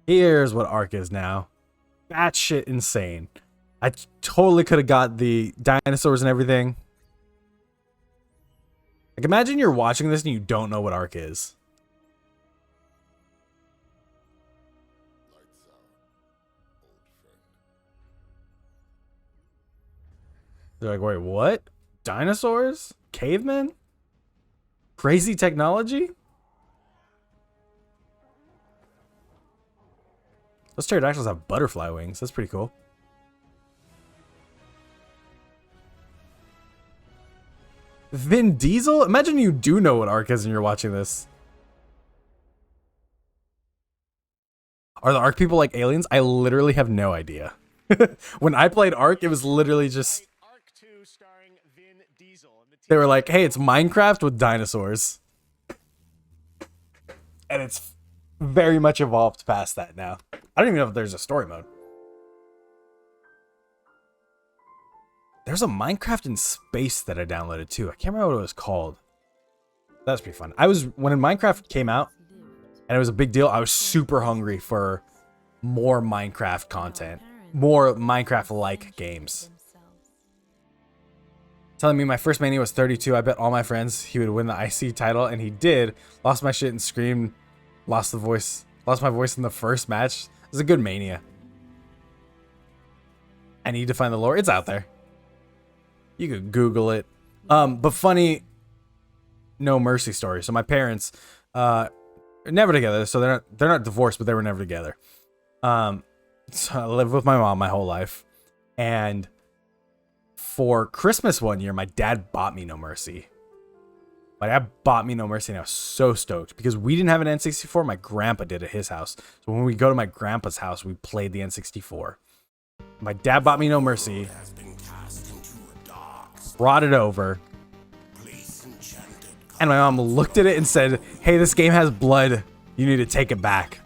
Here's what Ark is now. Batshit insane. I totally could have got the dinosaurs and everything. Like, imagine you're watching this and you don't know what Ark is. They're like, wait, what? Dinosaurs? Cavemen? Crazy technology? Those pterodactyls have butterfly wings. That's pretty cool. Vin Diesel? Imagine you do know what Ark is and you're watching this. Are the Ark people like aliens? I literally have no idea. When I played Ark, it was literally just... They were like, hey, it's Minecraft with dinosaurs. And it's very much evolved past that now. I don't even know if there's a story mode. There's a Minecraft in space that I downloaded too. I can't remember what it was called. That's pretty fun. When Minecraft came out and it was a big deal, I was super hungry for more Minecraft content. More Minecraft-like games. Telling me my first mania was 32. I bet all my friends he would win the IC title, and he did. Lost my shit and screamed. Lost my voice in the first match. It was a good mania. I need to find the lore. It's out there. You could Google it. But funny, No Mercy story. So my parents, never together. So they're not divorced, but they were never together. So I lived with my mom my whole life, and for Christmas one year, my dad bought me No Mercy. My dad bought me No Mercy, and I was so stoked because we didn't have an N64. My grandpa did at his house. So when we go to my grandpa's house, we played the N64. My dad bought me No Mercy, brought it over, and my mom looked at it and said, hey, this game has blood. You need to take it back.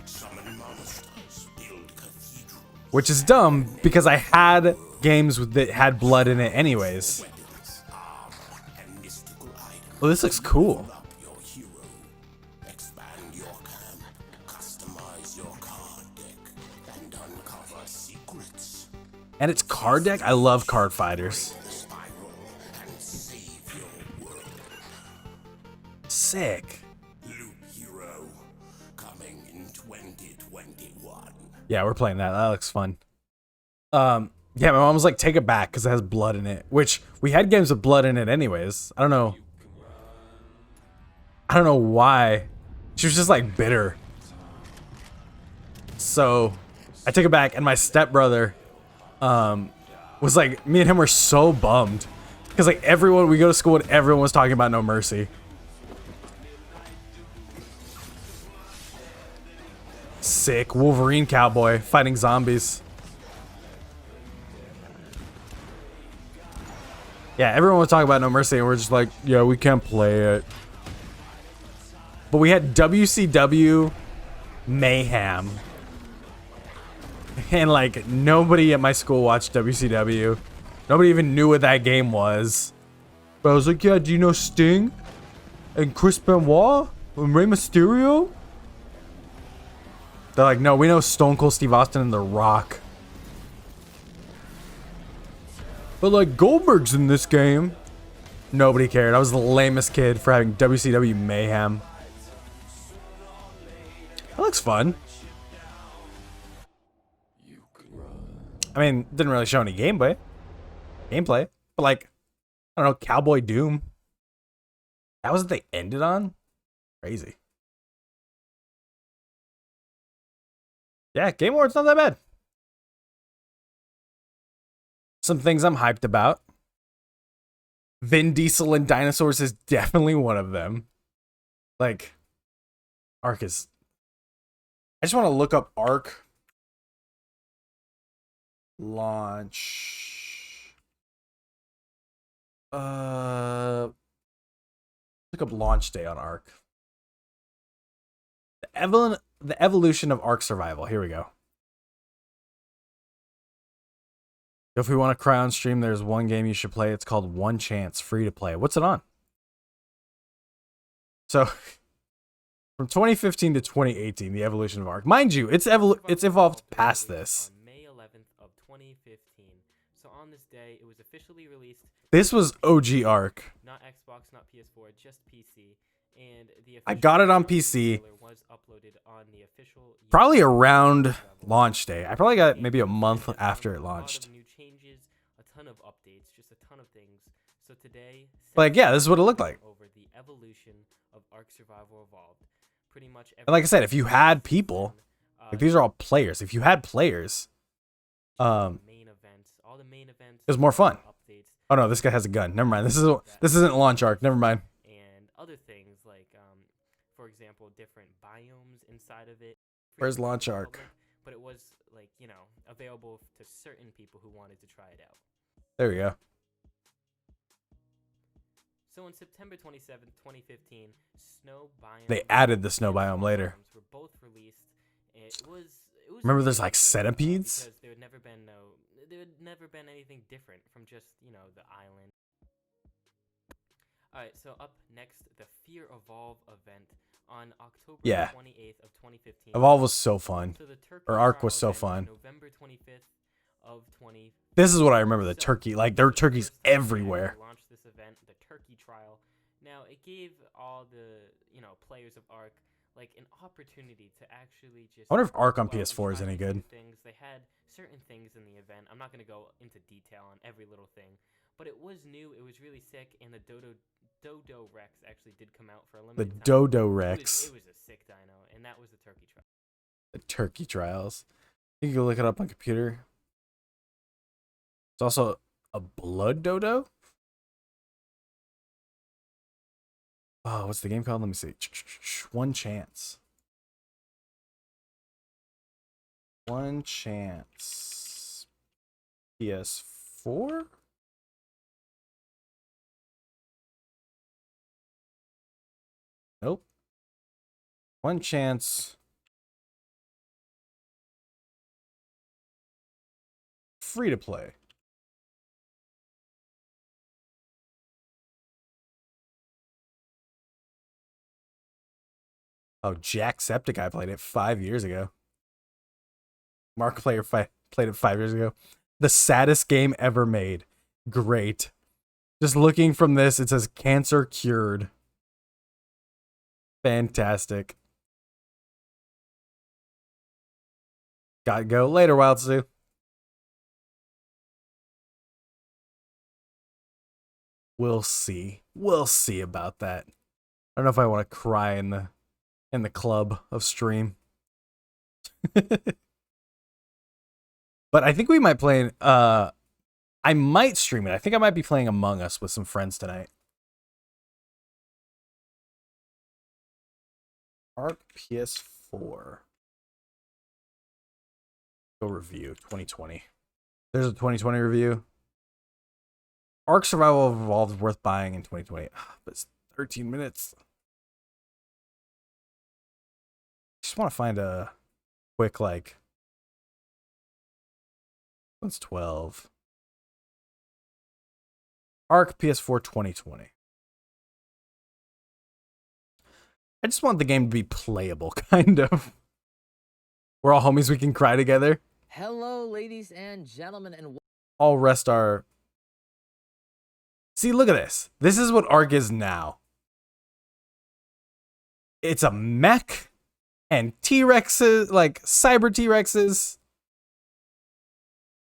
Which is dumb because I had games that had blood in it anyways. Well, this looks cool. And it's card deck? I love card fighters. Sick. Yeah, we're playing that. That looks fun. Yeah, my mom was like, take it back because it has blood in it. Which, we had games with blood in it anyways. I don't know why. She was just like bitter. So, I took it back, and my stepbrother was like, me and him were so bummed. Because like we go to school and everyone was talking about No Mercy. Sick. Wolverine cowboy fighting zombies. Yeah, everyone was talking about No Mercy, and we're just like, yeah, we can't play it. But we had WCW Mayhem. And like, nobody at my school watched WCW. Nobody even knew what that game was. But I was like, yeah, do you know Sting? And Chris Benoit? And Rey Mysterio? They're like, no, we know Stone Cold Steve Austin and The Rock. But like, Goldberg's in this game. Nobody cared. I was the lamest kid for having WCW Mayhem. That looks fun. I mean, didn't really show any gameplay. But like, I don't know, Cowboy Doom. That was what they ended on? Crazy. Yeah, Game Awards not that bad. Some things I'm hyped about. Vin Diesel and dinosaurs is definitely one of them. Like, Ark is... I just want to look up Ark launch. Look up launch day on Ark. The evolution of Ark survival. Here we go. If we want to cry on stream, there's one game you should play. It's called One Chance, free to play. What's it on? So, from 2015 to 2018, the evolution of Ark. Mind you, it's evolved past this. On May 11th of 2015, on this day, it was officially released. This was OG Ark. Not Xbox, not PS4, just PC. And the I got it on official PC. trailer was uploaded on the official Probably YouTube around level. launch day. I probably got And maybe a month it after it found a lot launched. of new changes, a ton of updates, just a ton of things. So today, Like, yeah, this is what it looked like. over the evolution of Ark Survival Evolved. Pretty much And like I said, if you had every people, season, like these are all players. If you had players, main events, all the main events, it was more fun. updates, Oh no, this guy has a gun. Never mind. This isn't launch Ark. Never mind. and other things like, for example, different biomes inside of it. Free Where's to the launch Ark? public, but it was like, you know, available to certain people who wanted to try it out. There we go. So on September 27th, 2015, snow biome. They added the snow and biome fog later. biomes were both released. It was Remember there's really like cool, centipedes? because there had never been anything different from just, you know, the island. All right, so up next, the Fear Evolve event on October Yeah. 28th of 2015. Evolve was so fun. So the Turkey Or Ark trial was so event on fun. November 25th of 20. This is what I remember. The So, turkey, like there were this was the turkeys first time they everywhere. ever launched this event, the Turkey Trial. Now it gave all the, you know, players of Ark like an opportunity to actually just. I wonder if Ark on go out and PS4 is try any new good. Things. They had certain things in the event. I'm not gonna go into detail on every little thing, but it was new. It was really sick, and the Dodo Rex actually did come out for a The limited time. Dodo It Rex. was a sick dino, and that was the Turkey Trial. The turkey trials. You can go look it up on computer. It's also a blood dodo. Oh, what's the game called? Let me see. One Chance. One Chance. PS4? Nope. One Chance. Free to play. Oh, Jacksepticeye played it 5 years ago. Markiplier played it 5 years ago. The saddest game ever made. Great. Just looking from this, it says cancer cured. Fantastic. Gotta go. Later, Wild Sue. We'll see. We'll see about that. I don't know if I want to cry in the club of stream. But I think we might play I might stream it. I think I might be playing Among Us with some friends tonight. Ark PS4. Go review 2020. There's a 2020 review. Ark Survival Evolved worth buying in 2020. But it's 13 minutes. Just want to find a quick, like, what's 12? Ark PS4 2020. I just want the game to be playable, kind of. We're all homies, we can cry together. Hello, ladies and gentlemen, and All rest our... See, look at this. This is what Ark is now. It's a mech and T-Rexes, like cyber T-Rexes.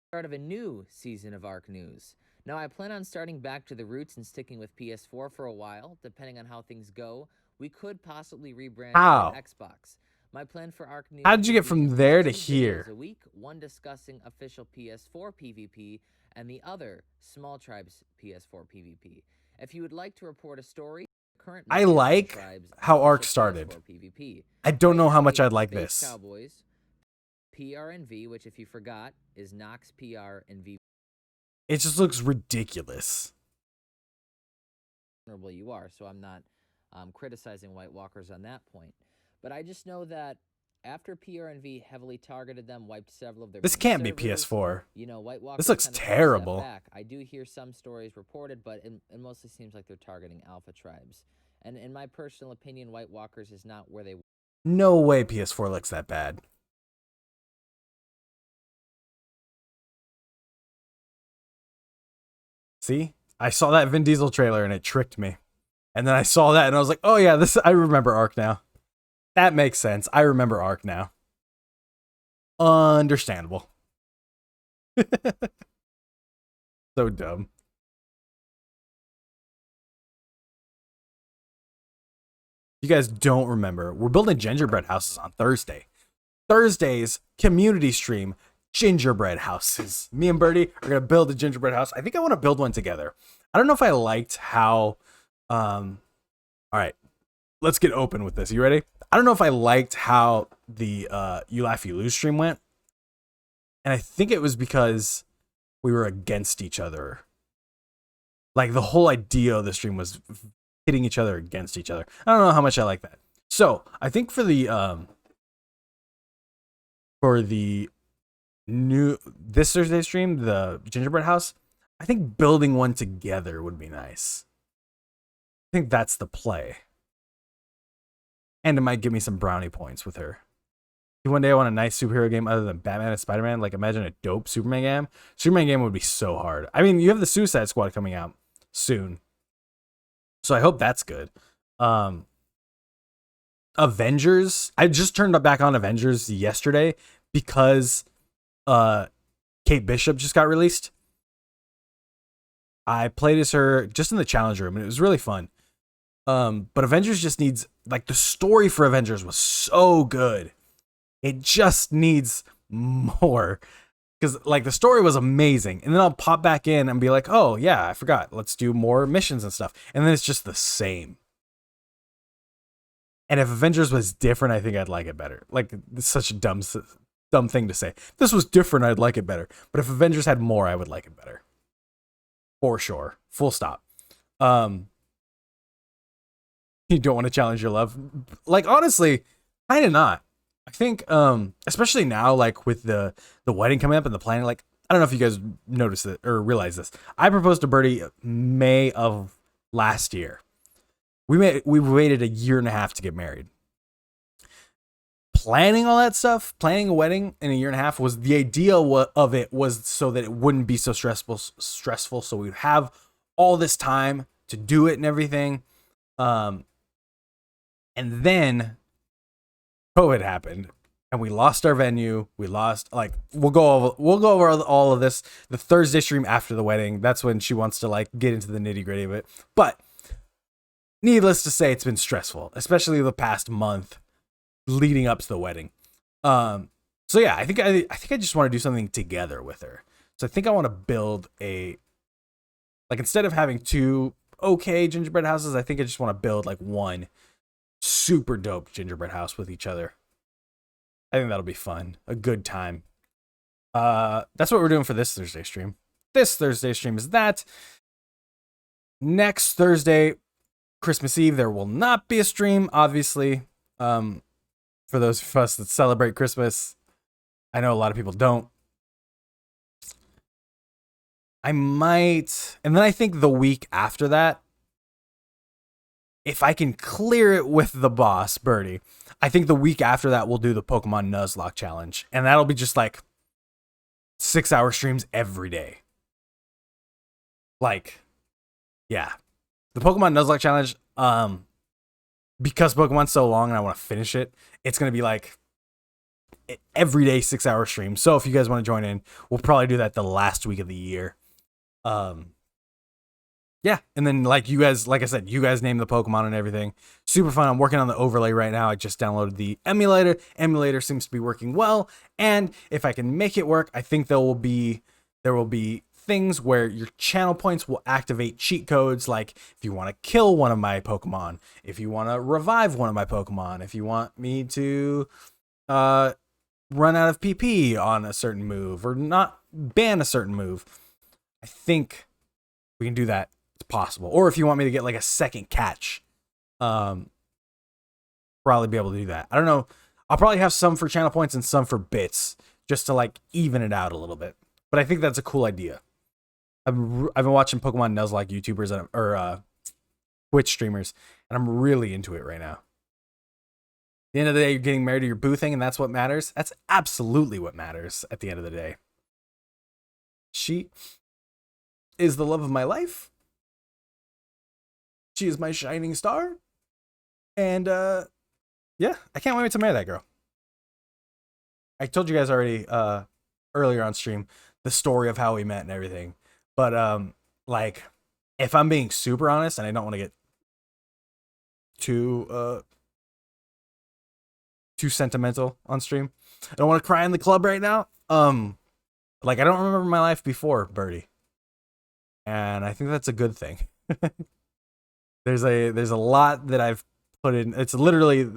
start of a new season of Ark News. Now, I plan on starting back to the roots and sticking with PS4 for a while. Depending on how things go, we could possibly rebrand How? to Xbox. My plan for Ark News. How did you get is from to there to post 2 here? videos a week, one discussing official PS4 PvP and the other Small Tribes PS4 PvP. If you would like to report a story, currently I like how Ark started. PvP. I don't know how much Space I'd like this. Cowboys, PRNV, which if you forgot is Nox PRNV. It just looks ridiculous. Vulnerable you are, so I'm not criticizing White Walkers on that point. But I just know that after PRNV heavily targeted them, wiped several of their This main can't be servers, PS4. You know, White Walkers looks kind of took a step terrible. back. I do hear some stories reported, but it mostly seems like they're targeting alpha tribes. And in my personal opinion, White Walkers is not where they No way PS4 looks that bad. See, I saw that Vin Diesel trailer and it tricked me. And then I saw that and I was like, oh yeah, this, I remember Ark now. That makes sense. I remember Ark now. Understandable. So dumb. You guys don't remember. We're building gingerbread houses on Thursday. Thursday's community stream, gingerbread houses. Me and Birdie are going to build a gingerbread house. I think I want to build one together. I don't know if I liked how... all right, let's get open with this. You ready? I don't know if I liked how the You Laugh, You Lose stream went. And I think it was because we were against each other. Like, the whole idea of the stream was hitting each other against each other. I don't know how much I like that. So, I think for the this Thursday stream, the gingerbread house, I think building one together would be nice. I think that's the play. And it might give me some brownie points with her. One day I want a nice superhero game other than Batman and Spider-Man. Like, imagine a dope Superman game. Superman game would be so hard. I mean, you have the Suicide Squad coming out soon. So I hope that's good. Avengers. I just turned back on Avengers yesterday because Kate Bishop just got released. I played as her just in the challenge room and it was really fun. But Avengers just needs, like, the story for Avengers was so good. It just needs more. Because, like, the story was amazing. And then I'll pop back in and be like, oh, yeah, I forgot. Let's do more missions and stuff. And then it's just the same. And if Avengers was different, I think I'd like it better. Like, it's such a dumb thing to say. If this was different, I'd like it better. But if Avengers had more, I would like it better. For sure. Full stop. You don't want to challenge your love? Like, honestly, kind of not. I think, especially now, like, with the wedding coming up and the planning, like, I don't know if you guys noticed it or realize this. I proposed to Birdie May of last year. We waited 1.5 years to get married. Planning all that stuff, planning a wedding in 1.5 years was the idea of it was so that it wouldn't be so stressful. So we'd have all this time to do it and everything. And then COVID happened and we lost our venue. We lost, like, we'll go over all of this the Thursday stream after the wedding. That's when she wants to, like, get into the nitty-gritty of it. But needless to say, it's been stressful, especially the past month leading up to the wedding. So yeah, I think I just want to do something together with her. So I think I want to build like, instead of having 2 okay gingerbread houses, I think I just want to build, like, one super dope gingerbread house with each other. I think that'll be fun. A good time. That's what we're doing for this Thursday stream. This Thursday stream is that. Next Thursday, Christmas Eve, there will not be a stream, obviously. For those of us that celebrate Christmas. I know a lot of people don't. I might, and then I think the week after that, if I can clear it with the boss, Birdie, I think the week after that we'll do the Pokemon Nuzlocke challenge. And that'll be just like 6-hour streams every day. Like, yeah. The Pokemon Nuzlocke challenge, because Pokemon's so long and I want to finish it, it's going to be like every day 6-hour stream. So if you guys want to join in, we'll probably do that the last week of the year. Yeah, and then, like, you guys, like I said, you guys name the Pokemon and everything. Super fun. I'm working on the overlay right now. I just downloaded the emulator. Emulator seems to be working well, and if I can make it work, I think there will be things where your channel points will activate cheat codes, like if you want to kill one of my Pokemon, if you want to revive one of my Pokemon, if you want me to run out of PP on a certain move or not ban a certain move. I think we can do that. It's possible. Or if you want me to get, like, a second catch, probably be able to do that. I don't know. I'll probably have some for channel points and some for bits just to, like, even it out a little bit. But I think that's a cool idea. I've been watching Pokemon Nuzlocke YouTubers or Twitch streamers, and I'm really into it right now. At the end of the day, you're getting married to your boo thing, and that's what matters. That's absolutely what matters at the end of the day. is the love of my life. She is my shining star. And yeah, I can't wait to marry that girl. I told you guys already earlier on stream the story of how we met and everything. But like, if I'm being super honest, and I don't want to get too sentimental on stream. I don't want to cry in the club right now. Like, I don't remember my life before Birdie. And I think that's a good thing. There's a lot that I've put in. It's literally,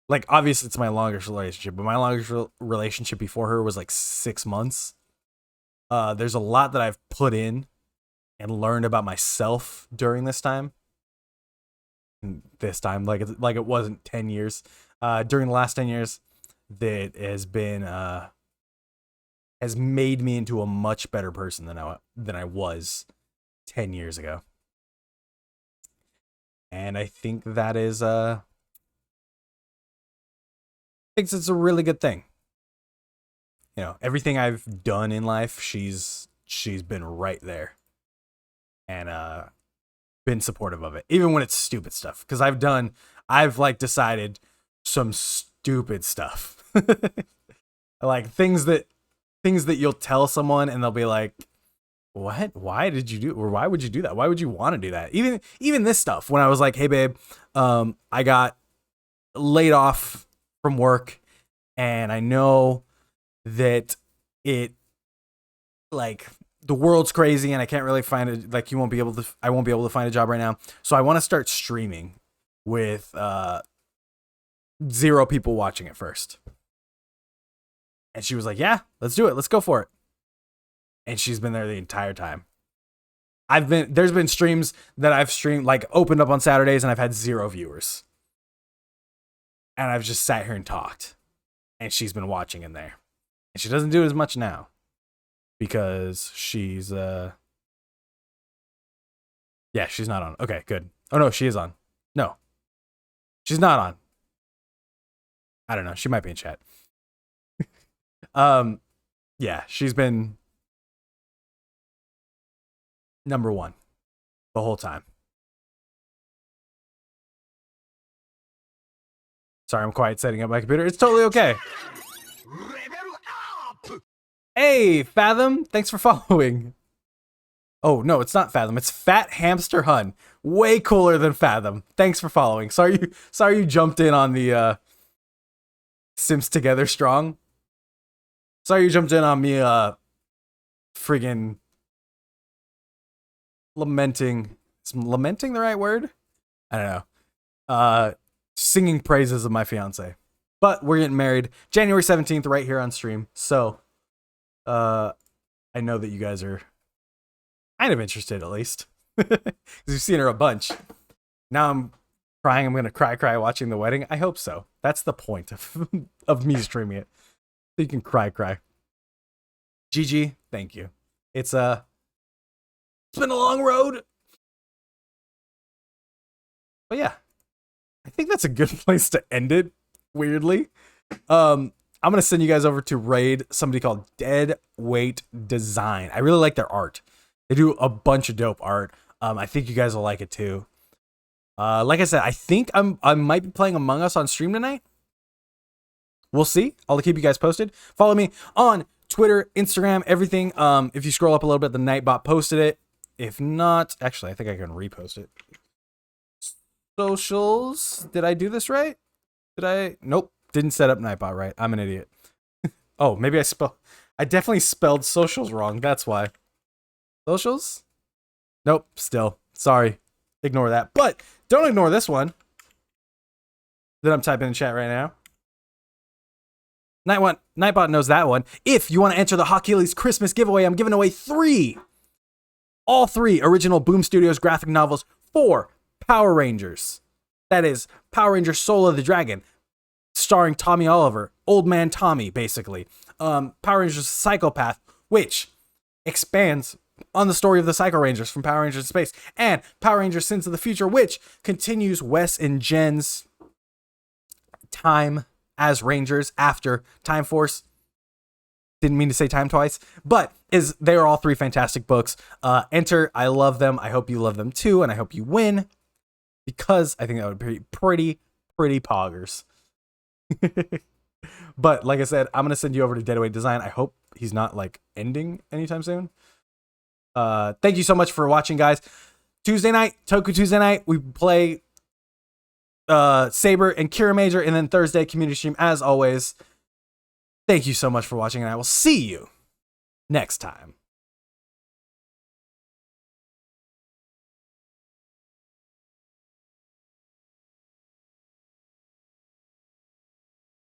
like, obviously it's my longest relationship, but my longest relationship before her was like 6 months. There's a lot that I've put in and learned about myself during this time. Like it wasn't 10 years. During the last 10 years, that has been has made me into a much better person than I was 10 years ago. And I think that is I think it's a really good thing. You know, everything I've done in life, she's been right there. And been supportive of it, even when it's stupid stuff. Because I've like decided some stupid stuff. Like things that you'll tell someone and they'll be like, what? Why did you do, or why would you do that? Why would you want to do that? Even this stuff, when I was like, hey babe, I got laid off from work and I know that it, like, the world's crazy and I can't really find it. Like, I won't be able to find a job right now. So I want to start streaming with 0 people watching at first. And she was like, yeah, let's do it. Let's go for it. And she's been there the entire time. There's been streams that I've streamed, like, opened up on Saturdays and I've had 0 viewers. And I've just sat here and talked. And she's been watching in there. And she doesn't do it as much now. Because she's yeah, she's not on. Okay, good. Oh no, she is on. No, she's not on. I don't know. She might be in chat. Yeah, she's been number 1 the whole time. Sorry, I'm quiet setting up my computer. It's totally okay. Hey, Fathom, thanks for following. Oh, no, it's not Fathom. It's Fat Hamster Hun. Way cooler than Fathom. Thanks for following. Sorry you jumped in on the Sims Together Strong. Sorry you jumped in on me friggin' lamenting. Is lamenting the right word? I don't know. Singing praises of my fiance. But we're getting married January 17th right here on stream. So I know that you guys are kind of interested, at least. Because you've seen her a bunch. Now I'm crying. I'm going to cry watching the wedding. I hope so. That's the point of me streaming it. So you can cry. GG, thank you. It's been a long road. But yeah, I think that's a good place to end it, weirdly. I'm going to send you guys over to raid somebody called Dead Weight Design. I really like their art. They do a bunch of dope art. I think you guys will like it too. Like I said, I think I might be playing Among Us on stream tonight. We'll see. I'll keep you guys posted. Follow me on Twitter, Instagram, everything. If you scroll up a little bit, the Nightbot posted it. If not, actually, I think I can repost it. Socials. Did I do this right? Nope. Didn't set up Nightbot right. I'm an idiot. Oh, maybe I definitely spelled socials wrong. That's why. Socials? Nope. Still. Sorry. Ignore that. But don't ignore this one that I'm typing in chat right now. Nightbot knows that one. If you want to enter the Hawkillies Christmas giveaway, I'm giving away all 3 original Boom Studios graphic novels for Power Rangers. That is Power Rangers Soul of the Dragon, starring Tommy Oliver, Old Man Tommy, basically. Power Rangers Psychopath, which expands on the story of the Psycho Rangers from Power Rangers in Space, and Power Rangers Sins of the Future, which continues Wes and Jen's time as Rangers after Time Force. Didn't mean to say time twice, but they are all 3 fantastic books. Enter, I love them. I hope you love them too, and I hope you win, because I think that would be pretty poggers. But like I said, I'm gonna send you over to Deadway Design. I hope he's not like ending anytime soon. Thank you so much for watching, guys. Tuesday night, Toku Tuesday night, we play Saber and Kira Major, and then Thursday community stream as always. Thank you so much for watching, and I will see you next time.